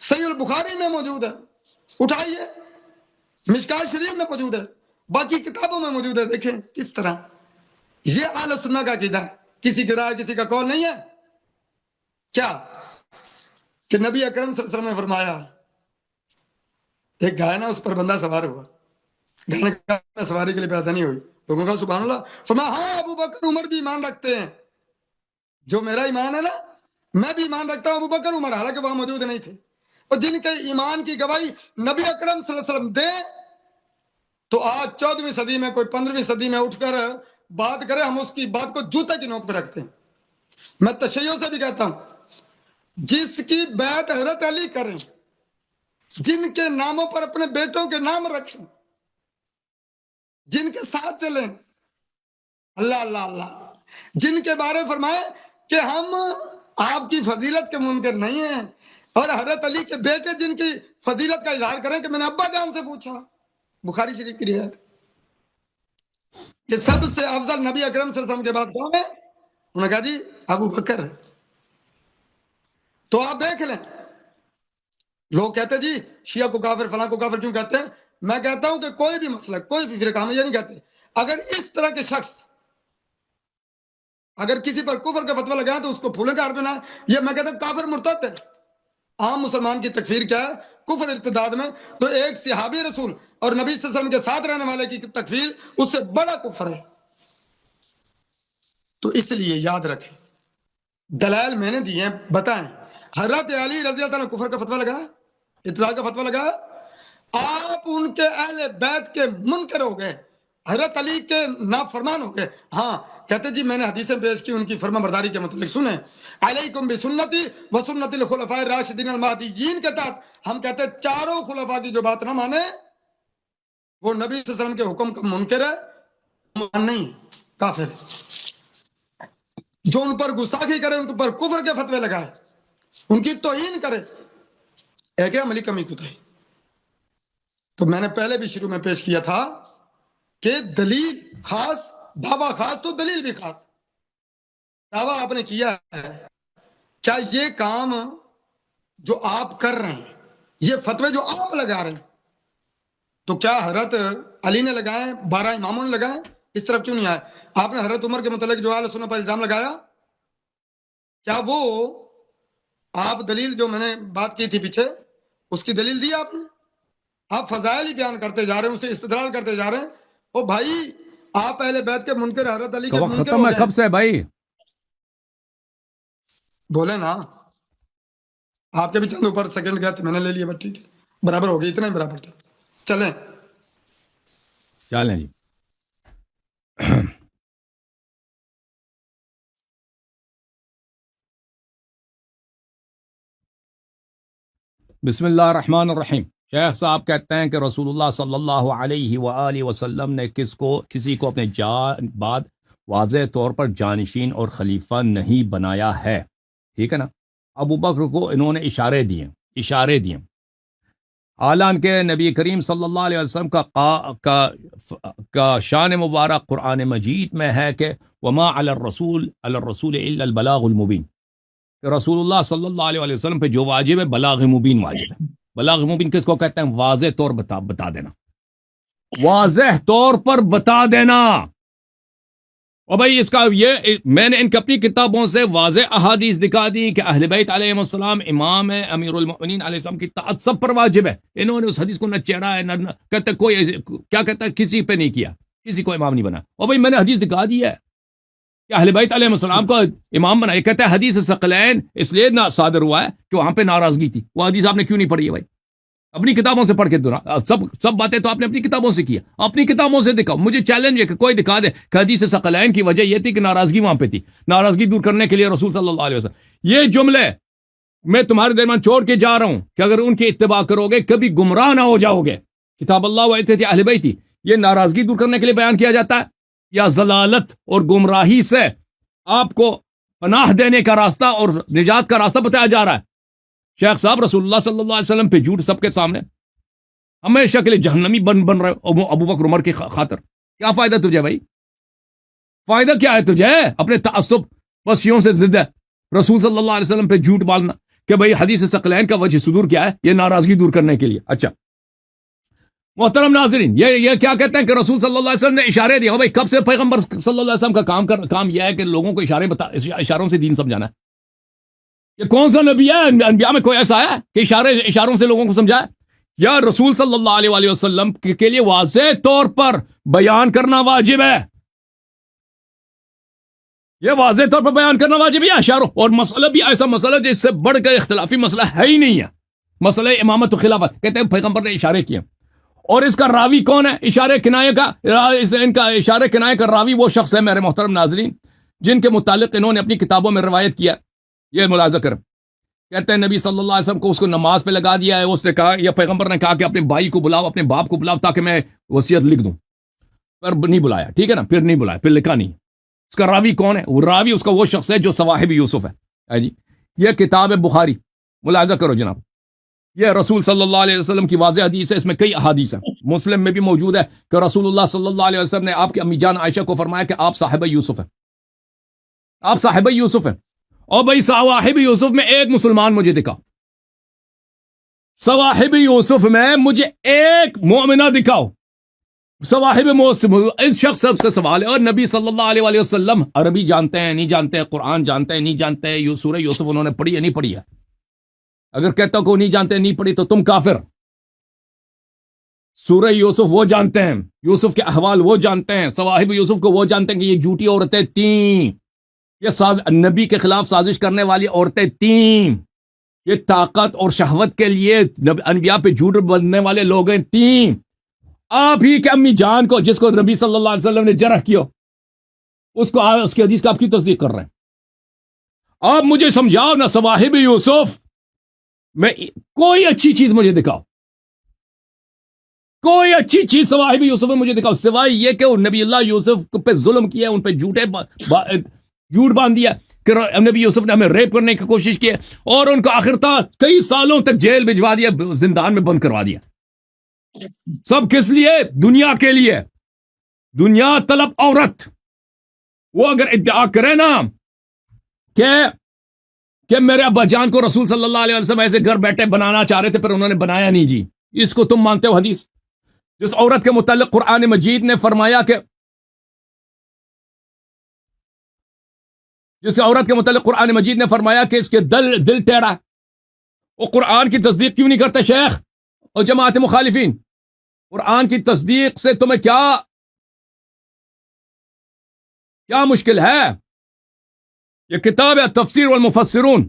صحیح البخاری میں موجود ہے، اٹھائیے. مشکات شریف میں موجود ہے، باقی کتابوں میں موجود ہے. دیکھیں کس طرح یہ اہل سنت کا عقیدہ ہے، کسی کی رائے کسی کا قول نہیں ہے. کیا کہ نبی اکرم صلی اللہ علیہ وسلم نے فرمایا ایک گائے نا اس پر بندہ سوار ہوا، گائے سواری کے لیے پیدا نہیں ہوئی، لوگوں کا سبحان اللہ. فرمایا ہاں ابو بکر عمر بھی ایمان رکھتے ہیں، جو میرا ایمان ہے نا میں بھی ایمان رکھتا ہوں. ابو بکر عمر حالانکہ وہاں موجود نہیں تھے، اور جن کے ایمان کی گواہی نبی اکرم صلی اللہ علیہ وسلم دے تو آج 14ویں صدی میں کوئی 15ویں صدی میں اٹھ کر بات کرے ہم اس کی بات کو جوتے کی نوک پہ رکھتے ہیں. میں تشیعوں سے بھی کہتا ہوں جس کی بیعت حضرت علی کریں، جن کے ناموں پر اپنے بیٹوں کے نام رکھیں، جن کے ساتھ چلیں، اللہ اللہ اللہ، جن کے بارے فرمائے کہ ہم آپ کی فضیلت کے منکر نہیں ہیں، اور حضرت علی کے بیٹے جن کی فضیلت کا اظہار کریں کہ میں نے ابا جان سے پوچھا. بخاری شریف کی روایت کہ سب سے افضل نبی اکرم صلی اللہ علیہ وسلم کے بعد کون ہے؟ انہوں نے کہا جی ابو بکر. تو آپ دیکھ لیں لوگ کہتے ہیں جی شیعہ کو کافر فلاں کو کافر کیوں کہتے ہیں. میں کہتا ہوں کہ کوئی بھی مسئلہ کوئی بھی فرقہ ہم یہ نہیں کہتے، اگر اس طرح کے شخص اگر کسی پر کفر کا فتویٰ لگائیں تو اس کو پھولے کا حرف نہ، یہ میں کہتا ہوں کافر مرتد ہے. عام مسلمان کی تکفیر کیا ہے؟ کفر ارتداد میں. تو ایک صحابی رسول اور نبی صلی اللہ علیہ وسلم کے ساتھ رہنے والے کی تکفیر اس سے بڑا کفر ہے. تو اس لیے یاد رکھیں دلائل میں نے دی ہیں، بتائیں حضرت علی رضی اللہ عنہ کفر کا فتویٰ لگایا، ارتداد کا فتویٰ لگایا؟ آپ ان کے اہل بیت کے منکر ہو گئے، حضرت علی کے نافرمان ہو گئے. ہاں کہتے جی میں نے حدیثیں پیش کی ان کی فرما برداری کے متعلق، سنیں علیکم بسنتی وسنت الخلفاء الراشدین المہدیین کے تحت ہم کہتے ہیں چاروں خلفاء کی جو بات نہ مانے وہ نبی صلی اللہ علیہ وسلم کے حکم کا منکر ہے، نہیں کافر. جو ان پر گستاخی کرے، ان پر کفر کے فتوے لگائے، ان کی توہین کرے، ایک ہے عملی کمی کوتاہی. تو میں نے پہلے بھی شروع میں پیش کیا تھا کہ دلیل خاص دعویٰ خاص تو دلیل بھی خاص. دعویٰ آپ نے کیا ہے، کیا یہ کام جو آپ کر رہے ہیں، یہ فتوے جو آپ لگا رہے ہیں، تو کیا حضرت علی نے لگائے، 12 اماموں نے لگائے؟ اس طرف کیوں نہیں آئے؟ آپ نے حضرت عمر کے متعلق جو اہل سنت پر الزام لگایا، کیا وہ آپ دلیل جو میں نے بات کی تھی پیچھے اس کی دلیل دی آپ نے؟ آپ فضائل ہی بیان کرتے جا رہے ہیں، اس سے استدلال کرتے جا رہے ہیں. او بھائی آپ اہل بیت کے منکر، حضرت علی کے وقت منکر ختم ہو ہے گئے. کب سے بھائی؟ بولے نا آپ کے بھی چند اوپر سیکنڈ گئے تھے، میں نے لے لیا، بس ٹھیک ہے برابر ہو گئی، اتنا ہی برابر تھا. چلیں چلیں جی. بسم اللہ الرحمن الرحیم. شیخ صاحب کہتے ہیں کہ رسول اللہ صلی اللہ علیہ وآلہ وسلم نے کسی کو اپنے بعد واضح طور پر جانشین اور خلیفہ نہیں بنایا ہے. ٹھیک ہے نا. ابو بکر کو انہوں نے اشارے دیے حالانکہ نبی کریم صلی اللہ علیہ وسلم کا شان مبارک قرآن مجید میں ہے کہ وما علی الرسول الا البلاغ المبین، کہ رسول اللہ صلی اللہ علیہ وسلم پہ جو واجب ہے بلاغ مبین واجب ہے. بلاغ مبین کس کو کہتے ہیں؟ واضح طور بتا دینا، واضح طور پر بتا دینا. اور بھائی اس کا یہ میں نے ان کی اپنی کتابوں سے واضح احادیث دکھا دی کہ اہل بیت علیہ السلام امام ہے، امیر المؤمنین علیہ السلام کی اطاعت سب پر واجب ہے. انہوں نے اس حدیث کو نہ چیڑا ہے نہ کہتے کوئی کیا کہتا ہے کسی پہ نہیں کیا، کسی کو امام نہیں بنا. اور بھائی میں نے حدیث دکھا دی ہے کہ اہل بیت علیہ السلام کو امام بنا. یہ کہتا ہے حدیث ثقلین اس لیے نہ صادر ہوا ہے کہ وہاں پہ ناراضگی تھی. وہ حدیث آپ نے کیوں نہیں پڑھی ہے بھائی؟ اپنی کتابوں سے پڑھ کے سب باتیں تو آپ نے اپنی کتابوں سے کیا، اپنی کتابوں سے دکھاؤ. مجھے چیلنج ہے کہ کوئی دکھا دے کہ حدیث ثقلین کی وجہ یہ تھی کہ ناراضگی وہاں پہ تھی، ناراضگی دور کرنے کے لیے رسول صلی اللہ علیہ وسلم یہ جملے میں تمہارے درمیان چھوڑ کے جا رہا ہوں کہ اگر ان کی اتباع کرو گے کبھی گمراہ نہ ہو جاؤ گے. کتاب اللہ و اہل بیت یہ ناراضگی دور کرنے کے لیے بیان کیا جاتا ہے یا ضلالت اور گمراہی سے آپ کو پناہ دینے کا راستہ اور نجات کا راستہ بتایا جا رہا ہے؟ شیخ صاحب رسول اللہ صلی اللہ علیہ وسلم پہ جھوٹ سب کے سامنے ہمیشہ کے لیے جہنمی بن رہے ابو بکر عمر کی خاطر. کیا فائدہ تجھے بھائی؟ فائدہ کیا ہے تجھے اپنے تعصب وسیعوں سے ضد ہے رسول صلی اللہ علیہ وسلم پہ جھوٹ بالنا کہ بھائی حدیث ثقلین کا وجہ صدور کیا ہے؟ یہ ناراضگی دور کرنے کے لیے. اچھا محترم ناظرین، یہ کیا کہتے ہیں کہ رسول صلی اللہ علیہ وسلم نے اشارے دیا. بھائی کب سے پیغمبر صلی اللہ علیہ وسلم کا کام یہ ہے کہ لوگوں کو اشاروں سے دین سمجھانا ہے؟ یہ کون سا نبی ہے انبیاء میں کوئی ایسا ہے کہ اشاروں سے لوگوں کو سمجھائے؟ یا رسول صلی اللہ علیہ وسلم کے لیے واضح طور پر بیان کرنا واجب ہے. یہ واضح طور پر بیان کرنا واجب ہے اشاروں. اور مسئلہ بھی ایسا مسئلہ جس سے بڑھ کر اختلافی مسئلہ ہے ہی نہیں ہے، مسئلہ امامت و خلافت. کہتے ہیں پیغمبر نے اشارے کیے. اور اس کا راوی کون ہے اشارے کنایے کا؟ ان کا اشارے کنایے کا راوی وہ شخص ہے میرے محترم ناظرین جن کے متعلق انہوں نے اپنی کتابوں میں روایت کیا. یہ ملاحظہ کریں. کہتے ہیں نبی صلی اللہ علیہ وسلم کو اس کو نماز پہ لگا دیا ہے. اس نے کہا یا پیغمبر نے کہا کہ اپنے بھائی کو بلاؤ، اپنے باپ کو بلاؤ تاکہ میں وصیت لکھ دوں. پر نہیں بلایا. ٹھیک ہے نا، پھر نہیں بلایا، پھر لکھا نہیں. اس کا راوی کون ہے؟ وہ راوی اس کا وہ شخص ہے جو صواحب یوسف ہے جی. یہ کتاب ہے بخاری. ملاحظہ کرو جناب، یہ رسول صلی اللہ علیہ وسلم کی واضح حدیث ہے. اس میں کئی احادیث ہیں. مسلم میں بھی موجود ہے کہ رسول اللہ صلی اللہ علیہ وسلم نے آپ کی امی جان عائشہ کو فرمایا کہ آپ صاحب یوسف ہیں، آپ صاحب یوسف ہیں. اور بھائی صواحب یوسف میں ایک مسلمان مجھے دکھاؤ، صواحب یوسف میں مجھے ایک مومنہ دکھاؤ. صواحب اس شخص سے سوال ہے. اور نبی صلی اللہ علیہ وسلم عربی جانتے ہیں نہیں جانتے، قرآن جانتے ہیں نہیں جانتے، سورہ یوسف انہوں نے پڑھی ہے نہیں پڑھی ہے؟ اگر کہتا کو نہیں جانتے نہیں پڑھی تو تم کافر. سورہ یوسف وہ جانتے ہیں، یوسف کے احوال وہ جانتے ہیں، صواحب یوسف کو وہ جانتے ہیں کہ یہ جھوٹی عورتیں تھیں، یہ نبی کے خلاف سازش کرنے والی عورتیں تھیں، یہ طاقت اور شہوت کے لیے انبیاء پہ جھوٹ بننے والے لوگ تھیں. آپ ہی کے امی جان کو جس کو نبی صلی اللہ علیہ وسلم نے جرح کیا اس کی حدیث کا آپ کی تصدیق کر رہے ہیں. آپ مجھے سمجھاؤ نا صواحب یوسف میں کوئی اچھی چیز مجھے دکھاؤ، کوئی اچھی چیز صواحب یوسف میں مجھے دکھاؤ سوائے یہ کہ وہ نبی اللہ یوسف پہ ظلم کیا، ان پہ جھوٹ باندھ دیا کہ نبی یوسف نے ہمیں ریپ کرنے کی کوشش کی اور ان کو آخر تک کئی سالوں تک جیل بھجوا دیا، زندان میں بند کروا دیا. سب کس لیے؟ دنیا کے لیے. دنیا طلب عورت. وہ اگر ادعا کرے نا کہ میرے ابا جان کو رسول صلی اللہ علیہ وسلم ایسے گھر بیٹھے بنانا چاہ رہے تھے پر انہوں نے بنایا نہیں جی، اس کو تم مانتے ہو حدیث؟ جس عورت کے متعلق قرآن مجید نے فرمایا کہ اس کے دل ٹیڑھا ہے، وہ قرآن کی تصدیق کیوں نہیں کرتے شیخ اور جماعت مخالفین؟ قرآن کی تصدیق سے تمہیں کیا مشکل ہے؟ یہ کتاب ہے تفسیر والمفسرون.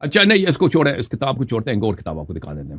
اچھا نہیں اس کو چھوڑے، اس کتاب کو چھوڑتے ہیں، اور کتاب آپ کو دکھا دیتے ہیں.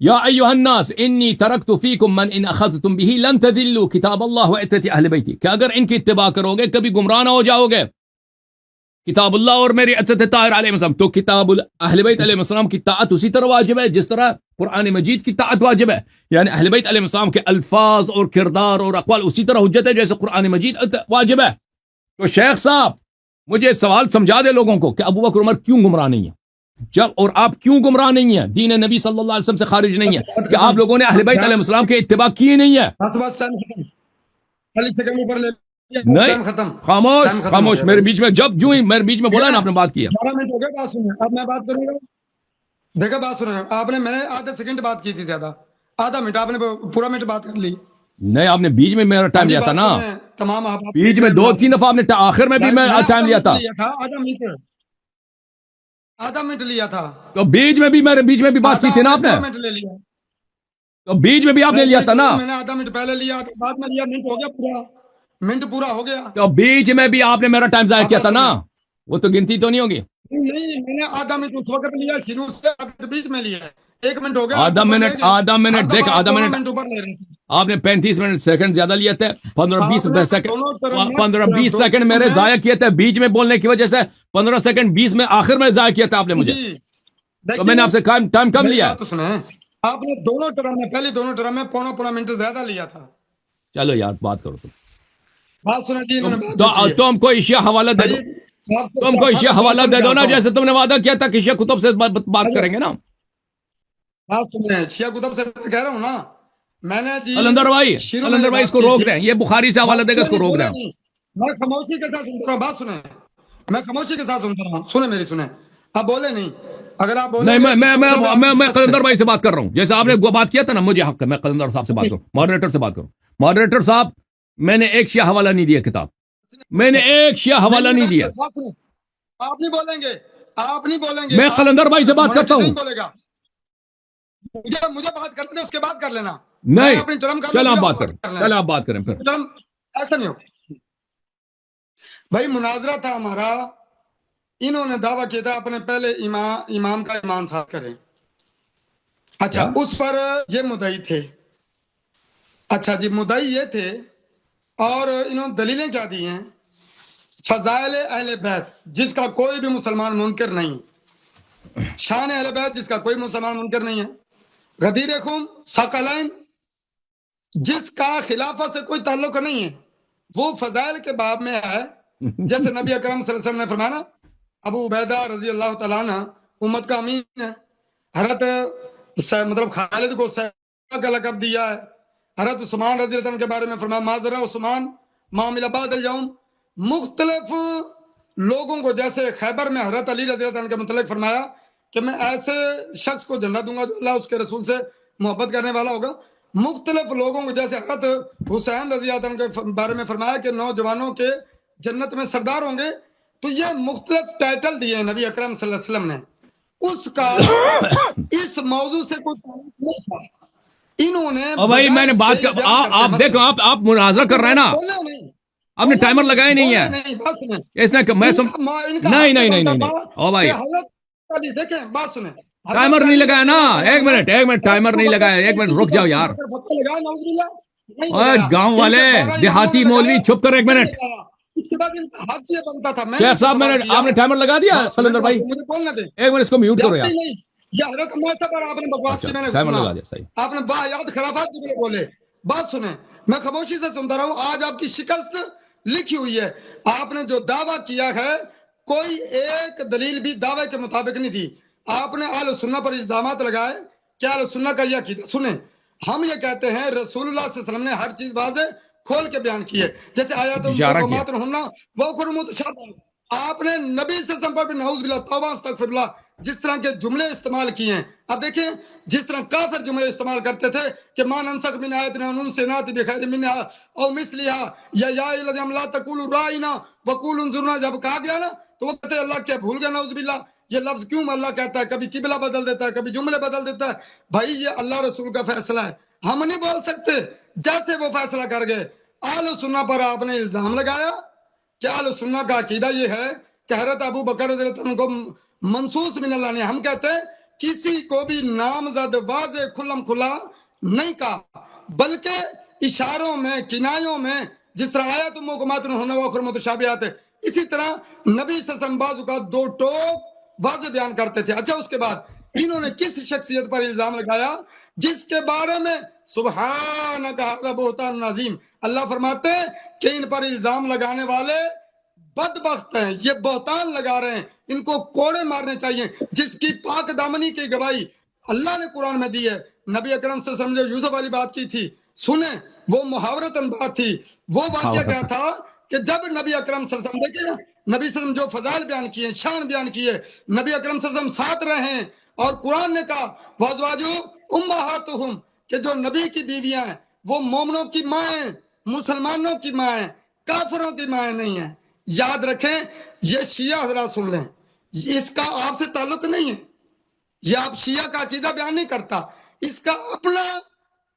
یا ایھا الناس انی ترکت فیکم من ان اخذتم به لن تذلوا کتاب اللہ و عترت اہل بیتی، کہ اگر ان کی اتباع کرو گے کبھی گمراہ نہ ہو جاؤ گے، کتاب اللہ اور میری عترت طاہر علیہ السلام. تو کتاب اہل بیت علیہ السلام کی طاعت اسی طرح واجب ہے جس طرح قرآن مجید کی طاعت واجب ہے. یعنی اہل بیت علیہ السلام کے الفاظ اور کردار اور اقوال اسی طرح حجت ہے جیسے قرآن مجید واجب ہے. تو شیخ صاحب مجھے سوال سمجھا دے لوگوں کو کہ ابو بکر عمر کیوں گمراہ نہیں ہیں، جب اور آپ کیوں گمراہ نہیں ہیں، دین نبی صلی اللہ علیہ وسلم سے خارج نہیں ہے، کہ آپ لوگوں نے اہل بیت علیہ السلام کے اتباع کی نہیں ہے. بس ٹائم ختم، خالی سیکنڈ اوپر لے لیا، نہیں ٹائم ختم، خاموش ٹائم ختم ہو خاموش، گیا میرے بھائی. بیچ میں جب جو ہی میرے بیچ میں بولا نا آپ نے بات کیا. 12 منٹ ہو گئے، بات سنیں، اب میں بات کروں گا. دیکھا بات سنیں، آپ نے میں نے آدھے سیکنڈ بات کی تھی، زیادہ آدھا منٹ، آپ نے پورا منٹ بات کر لی. نہیں آپ نے بیچ میں میرا ٹائم لیا تھا نا، تمام بیچ میں 2-3 دفعہ آپ نے آخر میں بھی میں ٹائم لیا تھا، آدھا منٹ لیا تھا، تو بیچ میں بھی میرے بیچ میں بھی بات کی تھی نا آپ نے، منٹ لے لیا، تو بیچ میں بھی آپ نے لیا تھا نا، میں نے آدھا منٹ پہلے لیا، بعد میں لیا، منٹ ہو گیا پورا، منٹ پورا ہو گیا. تو بیچ میں بھی آپ نے میرا ٹائم ضائع کیا تھا نا، وہ تو گنتی تو نہیں ہوگی. نہیں، میں نے آدھا منٹ اس وقت لیا، شروع سے بیچ میں لیا، 1 منٹ ہو گیا. آدھا منٹ دیکھ، آدھا منٹ اوپر لے رہے تھے آپ نے 35 منٹ سیکنڈ زیادہ لیے تھے، 15-20 سیکنڈ میرے ضائع کیے تھے بیچ میں بولنے کی وجہ سے، 15 سیکنڈ 20 میں آخر میں ضائع کیا تھا آپ نے مجھے، تو میں نے آپ سے ٹائم کم لیا. آپ نے دونوں ٹرم میں، پہلی دونوں ٹرم میں پونا منٹ زیادہ لیا تھا. چلو یار بات کرو تم، بات سنا جی، انہوں نے بات تو کی ہے. تم کو اشیاء حوالہ دے دو، تم کو اشیاء حوالہ دے دو نا، جیسے تم نے وعدہ کیا تھا کہ اشیاء کتب سے بات کریں گے نا. بات سنیں، شیعہ کتب سے میں کہہ رہا ہوں نا، میں نے جی قلندر بھائی اس کو روک دیں، یہ بخاری سے حوالہ دے گا، اس کو روک دیں. میں خاموشی کے ساتھ سنتا رہا ہوں، بات سنیں، میں خاموشی کے ساتھ سنتا رہا ہوں، سنیں میری سنیں، اب بولے نہیں، اگر آپ بولیں نہیں میں قلندر بھائی سے بات کر رہا ہوں، جیسے آپ نے بات کیا تھا نا، مجھے حق ہے میں قلندر صاحب سے بات کروں، ماڈریٹر سے بات کروں. ماڈریٹر صاحب میں نے ایک شیعہ حوالہ نہیں دیا کتاب، میں نے ایک شیعہ حوالہ نہیں دیا. آپ نہیں بولیں گے، آپ نہیں بولیں گے، میں قلندر بھائی سے بات کرتا ہوں. بولے گا مجھے بات کرنے اس کے بعد کر لینا. نہیں چل آپ بات کریں، چل آپ بات کریں پھر. ایسا نہیں ہو بھائی، مناظرہ تھا ہمارا، انہوں نے دعویٰ کیا تھا اپنے پہلے امام کا ایمان صاف کریں. اچھا اس پر یہ مدعی تھے، اچھا جی مدعی یہ تھے، اور انہوں نے دلیلیں کیا دی ہیں؟ فضائل اہل بیت جس کا کوئی بھی مسلمان منکر نہیں، شان اہل بیت جس کا کوئی مسلمان منکر نہیں ہے، غدیر خون ثقلین جس کا خلافت سے کوئی تعلق نہیں ہے، وہ فضائل کے باب میں ہے. جیسے نبی اکرم صلی اللہ علیہ وسلم نے فرمایا، ابو عبیدہ رضی اللہ تعالیٰ عنہ امت کا امین ہے، حضرت مطلب خالد کو سیف کا لقب دیا ہے، حضرت عثمان رضی اللہ عنہ کے بارے میں فرمایا ماذر عثمان معاملہ بعد اليوم. مختلف لوگوں کو، جیسے خیبر میں حضرت علی رضی اللہ عنہ کے متعلق فرمایا کہ میں ایسے شخص کو جنت دوں گا جو اللہ اس کے رسول سے محبت کرنے والا ہوگا. مختلف لوگوں کو، جیسے حضرت حسین رضی اللہ عنہ کے بارے میں فرمایا کہ نوجوانوں کے جنت میں سردار ہوں گے. تو یہ مختلف ٹائٹل دیے ہیں نبی اکرم صلی اللہ علیہ وسلم نے، اس کا اس موضوع سے کوئی تعلق نہیں تھا. انہوں نے بھائی میں نے بات کر، آپ دیکھو آپ مناظرہ کر رہے ہیں نا، آپ نے ٹائمر لگایا نہیں ہے، اس نے میں نہیں او بھائی دیکھیں بات سنیں، ٹائمر نہیں لگایا نا، ایک منٹ ٹائمر نہیں لگایا، ایک منٹ رک جاؤ یار. گاؤں والے دیہاتی مولوی چپ کر، ایک منٹ. اس کے بعد حق یہ بنتا تھا، شیخ صاحب آپ نے ٹائمر لگا دیا قلندر بھائی، مجھے بولنا دیں، ایک منٹ اس کو میوٹ کرو یار. یہ حضرت موسیٰ پر آپ نے بکواس کی، میں نے ٹائمر سنا، لگا دیا صحیح. آپ نے واہیات خرافات جملے بولے. بات سنیں، میں خاموشی سے سنتا رہا ہوں. آج آپ کی شکست لکھی ہوئی ہے، آپ نے جو دعویٰ کیا ہے کوئی ایک دلیل بھی دعوے کے مطابق نہیں تھی. آپ نے اہل سنہ پر الزامات لگائے کہ اہل سنہ کا یہ عقیدہ. سنیں، ہم یہ کہتے ہیں رسول اللہ صلی اللہ علیہ وسلم نے ہر چیز واضح کھول کے بیان کی ہے، جیسے آیات محکمات ہننا وأخر متشابہات. آپ نے نبی صلی اللہ علیہ وسلم پر بھی نعوذ باللہ توبہ استغفر اللہ جس طرح کے جملے استعمال کیے ہیں. اب دیکھیں جس طرح کافر جملے استعمال کرتے تھے کہ ما ننسخ من آیت ننسخ نأتی بخیر منها او مثلها یا ایھا الذین لا تقولوا راعنا وقولوا انظرنا، جب کہا گیا نا تو وہ کہتے ہیں اللہ کیا بھول گیا، نعوذ باللہ. یہ لفظ کیوں اللہ کہتا ہے؟ کبھی قبلہ بدل دیتا ہے، کبھی جملے بدل دیتا ہے. بھائی یہ اللہ رسول کا فیصلہ ہے، ہم نہیں بول سکتے. جیسے وہ فیصلہ کر گئے، اہل سنہ پر آپ نے الزام لگایا کہ اہل سنہ کا عقیدہ یہ ہے کہ حضرت ابو بکر رضی اللہ عنہ کو منصوص من اللہ نے. ہم کہتے ہیں کسی کو بھی نامزد واضح کھلم کھلا نہیں کہا، بلکہ اشاروں میں، کنایوں میں، جس طرح آیات محکمات ہونا وآخر متشابہات ہے، اسی طرح نبی صلی اللہ علیہ وسلم بعض اوقات دو ٹوک واضح بیان کرتے تھے۔ اچھا، اس کے بعد انہوں نے کس شخصیت پر الزام لگایا جس کے بارے میں سبحانک ھذا بہتان عظیم، اللہ فرماتے ہیں کہ ان پر الزام لگانے والے بدبخت ہیں، یہ بہتان لگا رہے ہیں، ان کو کوڑے مارنے چاہیے، جس کی پاک دامنی کی گواہی اللہ نے قرآن میں دی ہے۔ نبی اکرم صلی اللہ علیہ وسلم جو یوسف والی بات کی تھی، سنیں، وہ محاورتاً بات تھی۔ وہ واقعہ کیا تھا کہ جب نبی اکرم صلی اللہ علیہ وسلم، دیکھیں نا، نبی صلی اللہ علیہ وسلم جو فضائل بیان کیے، شان بیان کیے، نبی اکرم صلی اللہ علیہ وسلم ساتھ رہے ہیں، اور قرآن نے کہا وازواجو امہاتہم، کہ جو نبی کی بیویاں ہیں وہ مومنوں کی ماں ہیں، مسلمانوں کی ماں ہیں، کافروں کی ماں نہیں ہیں۔ یاد رکھیں، یہ شیعہ حضرات سن لیں، اس کا آپ سے تعلق نہیں ہے، یہ آپ شیعہ کا عقیدہ بیان نہیں کرتا، اس کا اپنا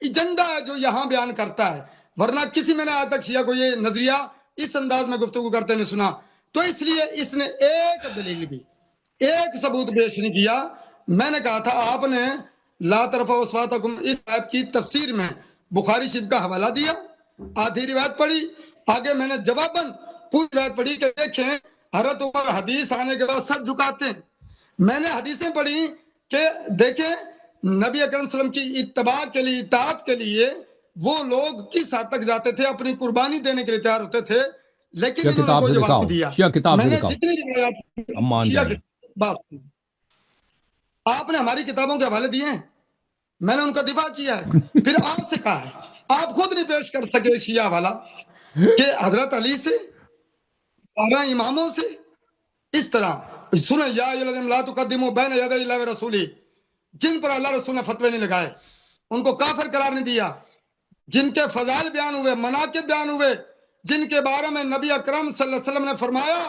ایجنڈا ہے جو یہاں بیان کرتا ہے، ورنہ کسی میں نے آج تک شیعہ کو یہ نظریہ اس انداز میں گفتگو کرتے نہیں سنا۔ تو اس لیے اس نے ایک دلیل بھی، ایک ثبوت پیش نہیں کیا۔ میں نے کہا تھا آپ نے لا ترفعوا اصواتکم، اس آیت کی تفسیر میں بخاری شریف کا حوالہ دیا، آدھی روایت پڑھی، آگے میں نے جواباً پوری روایت پڑھی کہ دیکھیں حضرت عمر حدیث آنے کے بعد سر جھکاتے ہیں۔ میں نے حدیثیں پڑھی کہ دیکھیں نبی اکرم صلی اللہ علیہ وسلم کی اتباع کے لیے، اطاعت کے لیے وہ لوگ کس حد تک جاتے تھے، اپنی قربانی دینے کے لیے تیار ہوتے تھے، لیکن انہوں نے کوئی جواب نہیں دیا۔ میں نے جتنی روایات شیعہ کی بات کی، آپ نے ہماری کتابوں کے حوالے دیے ہیں، میں نے ان کا دفاع کیا ہے، پھر آپ سے کہا ہے، آپ خود نہیں پیش کر سکے شیعہ حوالہ کہ حضرت علی سے، 12 اماموں سے، اس طرح سنیں یا ایھا الذین لا تقدموا بین یدی اللہ ورسولہ، جن پر اللہ رسول نے فتوے نہیں لگائے، ان کو کافر قرار نہیں دیا، جن کے فضائل بیان ہوئے، مناقب بیان ہوئے، جن کے بارے میں نبی اکرم صلی اللہ علیہ وسلم نے فرمایا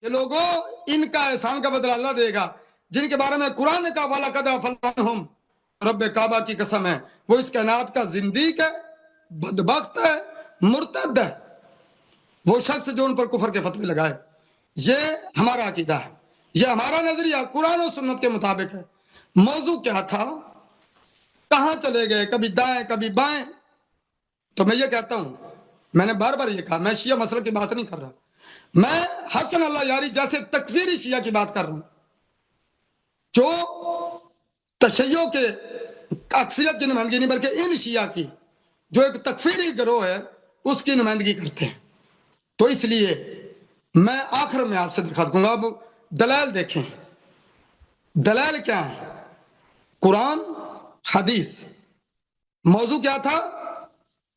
کہ لوگوں ان کا احسان کا بدلہ اللہ دے گا، جن کے بارے میں قرآن نے کہا وَلَقَدْ عَفَا عَنْهُمْ، رب کعبہ کی قسم ہے وہ اس کائنات کا زندیق ہے، بدبخت ہے، مرتد ہے، وہ شخص جو ان پر کفر کے فتوے لگائے۔ یہ ہمارا عقیدہ ہے، یہ ہمارا نظریہ قرآن و سنت کے مطابق ہے۔ موضوع کیا تھا، کہاں چلے گئے، کبھی دائیں کبھی بائیں۔ تو میں یہ کہتا ہوں، میں نے بار بار یہ کہا، میں شیعہ مسئلہ کی بات نہیں کر رہا، میں حسن اللہ یاری جیسے تکفیری شیعہ کی بات کر رہا ہوں، جو تشیع کے اکثریت کی نمائندگی نہیں بلکہ ان شیعہ کی جو ایک تکفیری گروہ ہے اس کی نمائندگی کرتے ہیں۔ تو اس لیے میں آخر میں آپ سے درخواست کروں گا، اب دلائل دیکھیں، دلائل کیا ہیں؟ قرآن، حدیث۔ موضوع کیا تھا؟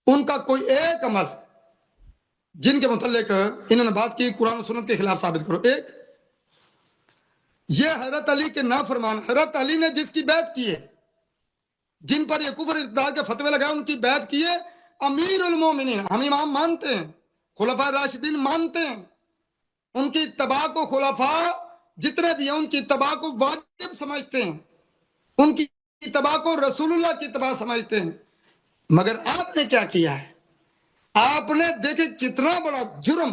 ان کا کوئی ایک عمل جن کے متعلق انہوں نے بات کی قرآن و سنت کے خلاف ثابت کرو۔ ایک، یہ حضرت علی کے نافرمان، حضرت علی نے جس کی بیعت کی ہے، جن پر یہ کفر ارتداد کے فتوے لگائے، ان کی بیعت کی ہے امیر المومنین، ہم امام مانتے ہیں، خلفاء راشدین مانتے ہیں، ان کی اتباع کو خلفاء جتنے بھی ہیں ان کی اتباع کو واجب سمجھتے ہیں، ان کی اتباع کو رسول اللہ کی اتباع سمجھتے ہیں۔ مگر آپ نے کیا کیا ہے؟ آپ نے دیکھیں کتنا بڑا جرم،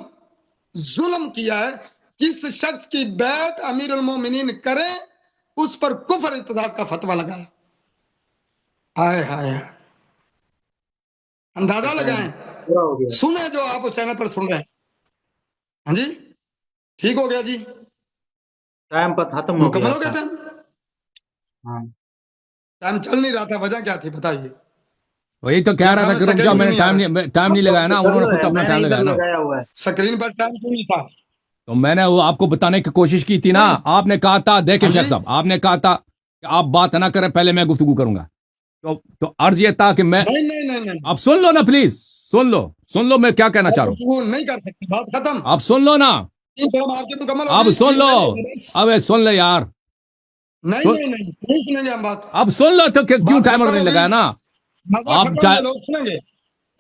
ظلم کیا ہے، جس شخص کی بیعت امیر المومنین کرے اس پر کفر ارتداد کا فتویٰ لگائے۔ ہائے ہائے، اندازہ لگائیں، سنیں جو آپ چینل پر سن رہے ہیں۔ ہاں جی، ٹھیک ہو گیا جی، ٹائم پر ختم ہو مکمل ہو گیا گیا تھا۔ ٹائم؟ ہاں، ٹائم چل نہیں رہا تھا، وجہ کیا تھی بتائیے؟ وہی تو کہہ رہا تھا کہ رک جاؤ، میں نے ٹائم نہیں لگایا نا، انہوں نے خود اپنا ٹائم لگایا نا، لگایا ہوا ہے۔ سکرین پر ٹائم کیوں نہیں تھا؟ تو میں نے وہ آپ کو بتانے کی کوشش کی تھی نا، آپ نے کہا تھا، دیکھیں شیخ صاحب، آپ نے کہا تھا کہ آپ بات نہ کریں، پہلے میں گفتگو کروں گا، تو عرض یہ تھا کہ میں، نہیں، اب سن لو نا پلیز، سن لو میں کیا کہنا چاہ رہا ہوں، وہ نہیں کر سکتے، بات ختم۔ اب سن لو نا، اب سن لو، اب سن لو یار، نہیں سنیں گے ہم بات، اب سن لو تو کیوں ٹائمر نہیں لگایا نا، آپ لوگ سنیں گے۔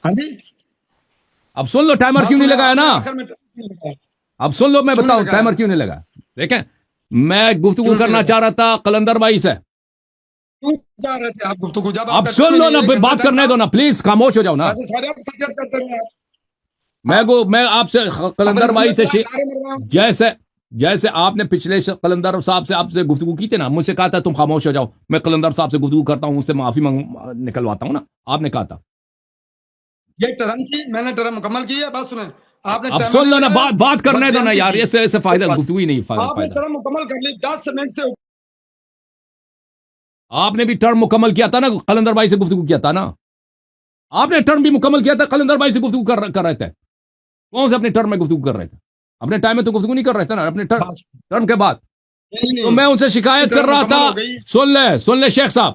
ہاں جی، اب سن لو، ٹائمر کیوں نہیں لگایا نا، اب سن لو، میں بتاؤں ٹائمر کیوں نہیں لگا۔ دیکھیں میں گفتگو کرنا چاہ رہا تھا قلندر بھائی سے، اب سن لو نا، پھر بات کرنے دو نا پلیز، خاموش ہو جاؤ نا۔ میں آپ سے قلندر بھائی سے جیسے جیسے آپ نے پچھلے قلندر صاحب سے آپ سے گفتگو کی تھی نا، مجھ سے کہا تھا تم خاموش ہو جاؤ، میں قلندر صاحب سے گفتگو کرتا ہوں، اس سے معافی نکلواتا ہوں نا، آپ نے کہا تھا یہ ٹرم کی میں نے ٹرم مکمل کی ہے، بات سنیں آپ نے اب ٹرم سن لو نا، لگایا، بات کرنے دو نا بدزیانتی یار، کی، اس سے فائدہ ایک بات، گفتگو ہی نہیں آپ نے فائدہ۔ ٹرم مکمل کر لی 10 منٹ سے، آپ نے بھی ٹرم مکمل کیا تھا نا، قلندر بھائی سے گفتگو کیا تھا نا، آپ نے ٹرم بھی مکمل کیا تھا، قلندر بھائی سے گفتگو کر رہے تھے، کون سے اپنے ٹرم میں گفتگو کر رہے تھے؟ اپنے ٹائم میں تو گفتگو نہیں کر رہے تھے نا، اپنے ٹرم کے بعد تو میں ان سے شکایت کر رہا تھا۔ سن لے شیخ صاحب،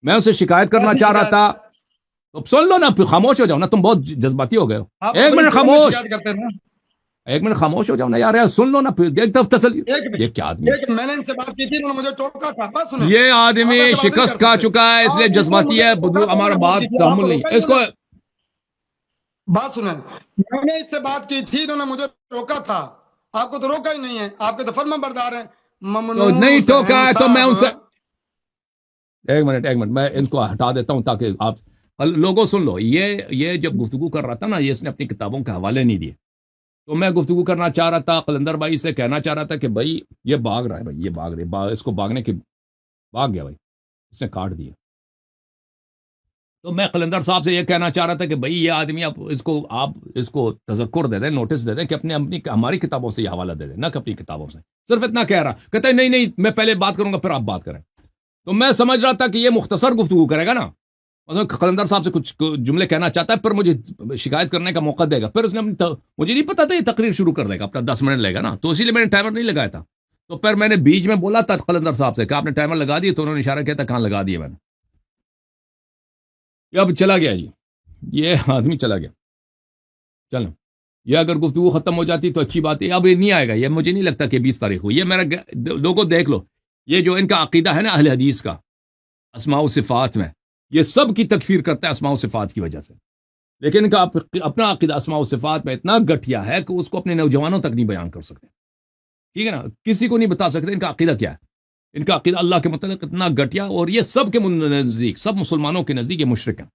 میں ان سے شکایت کرنا چاہ رہا تھا، تو سن لو نا، پھر خاموش ہو جاؤ نا، تم بہت جذباتی ہو گئے ہو۔ ایک منٹ خاموش، ایک منٹ خاموش ہو جاؤ نا یار، سن لو نا، پھر ایک طرف تسلی۔ یہ کیا آدمی، میں نے ان سے بات کی تھی، انہوں نے مجھے ٹوکا تھا، بات سنیں، یہ آدمی آپ ایسے بات نہیں شکست کر کھا سکتے، چکا ہے، اس لیے آپ جذباتی ہے، ہمارا بات تحمل نہیں ہے اس کو۔ بات سنیں، میں نے اس سے بات کی تھی، انہوں نے مجھے روکا تھا، آپ کو تو روکا ہی نہیں ہے، آپ کے تو فرما بردار ہیں، تو ممنوع نہیں ٹوکا ہے تو میں ان سے، صاحب، ایک منٹ میں ان کو ہٹا دیتا ہوں تاکہ آپ لوگوں سن لو۔ یہ جب گفتگو کر رہا تھا نا، یہ اس نے اپنی کتابوں کے حوالے نہیں دیے، تو میں گفتگو کرنا چاہ رہا تھا، قلندر بھائی سے کہنا چاہ رہا تھا کہ بھائی یہ بھاگ رہا ہے، بھائی یہ بھاگ اس کو بھاگنے کی بھاگ گیا بھائی، اس نے کاٹ دیا۔ تو میں قلندر صاحب سے یہ کہنا چاہ رہا تھا کہ بھائی یہ آدمی آپ اس کو تذکر دے دیں، نوٹس دے دیں کہ ہماری کتابوں سے یہ حوالہ دے دیں، نہ کہ اپنی کتابوں سے۔ صرف اتنا کہہ رہا، کہتا ہے نہیں میں پہلے بات کروں گا پھر آپ بات کریں۔ تو میں سمجھ رہا تھا کہ یہ مختصر گفتگو کرے گا نا، قلندر صاحب سے کچھ جملے کہنا چاہتا ہے، پھر مجھے شکایت کرنے کا موقع دے گا، پھر اس نے مجھے نہیں پتا تھا یہ تقریر شروع کر دے گا، اپنا 10 منٹ لے گا نا، تو اسی لیے میں نے ٹائمر نہیں لگایا تھا۔ تو پھر میں نے بیچ میں بولا تھا قلندر صاحب سے کہ آپ نے ٹائمر لگا دیے، تو انہوں نے اشارہ کیا تھا کہاں لگا دیے میں نے۔ یہ اب چلا گیا جی، یہ آدمی چلا گیا، چلو یہ اگر گفتگو ختم ہو جاتی تو اچھی بات ہے، اب یہ نہیں آئے گا، یہ مجھے نہیں لگتا کہ 20 تاریخ ہو، یہ میرا لوگوں دیکھ لو، یہ جو ان کا عقیدہ ہے نا اہل حدیث کا اسماء و صفات میں، یہ سب کی تکفیر کرتا ہے اسماء و صفات کی وجہ سے، لیکن ان کا اپنا عقیدہ اسماء و صفات میں اتنا گٹھیا ہے کہ اس کو اپنے نوجوانوں تک نہیں بیان کر سکتے، ٹھیک ہے نا، کسی کو نہیں بتا سکتے ان کا عقیدہ کیا ہے، ان کا عقیدہ اللہ کے متعلق اتنا گٹھیا، اور یہ سب کے نزدیک، سب مسلمانوں کے نزدیک یہ مشرک ہیں۔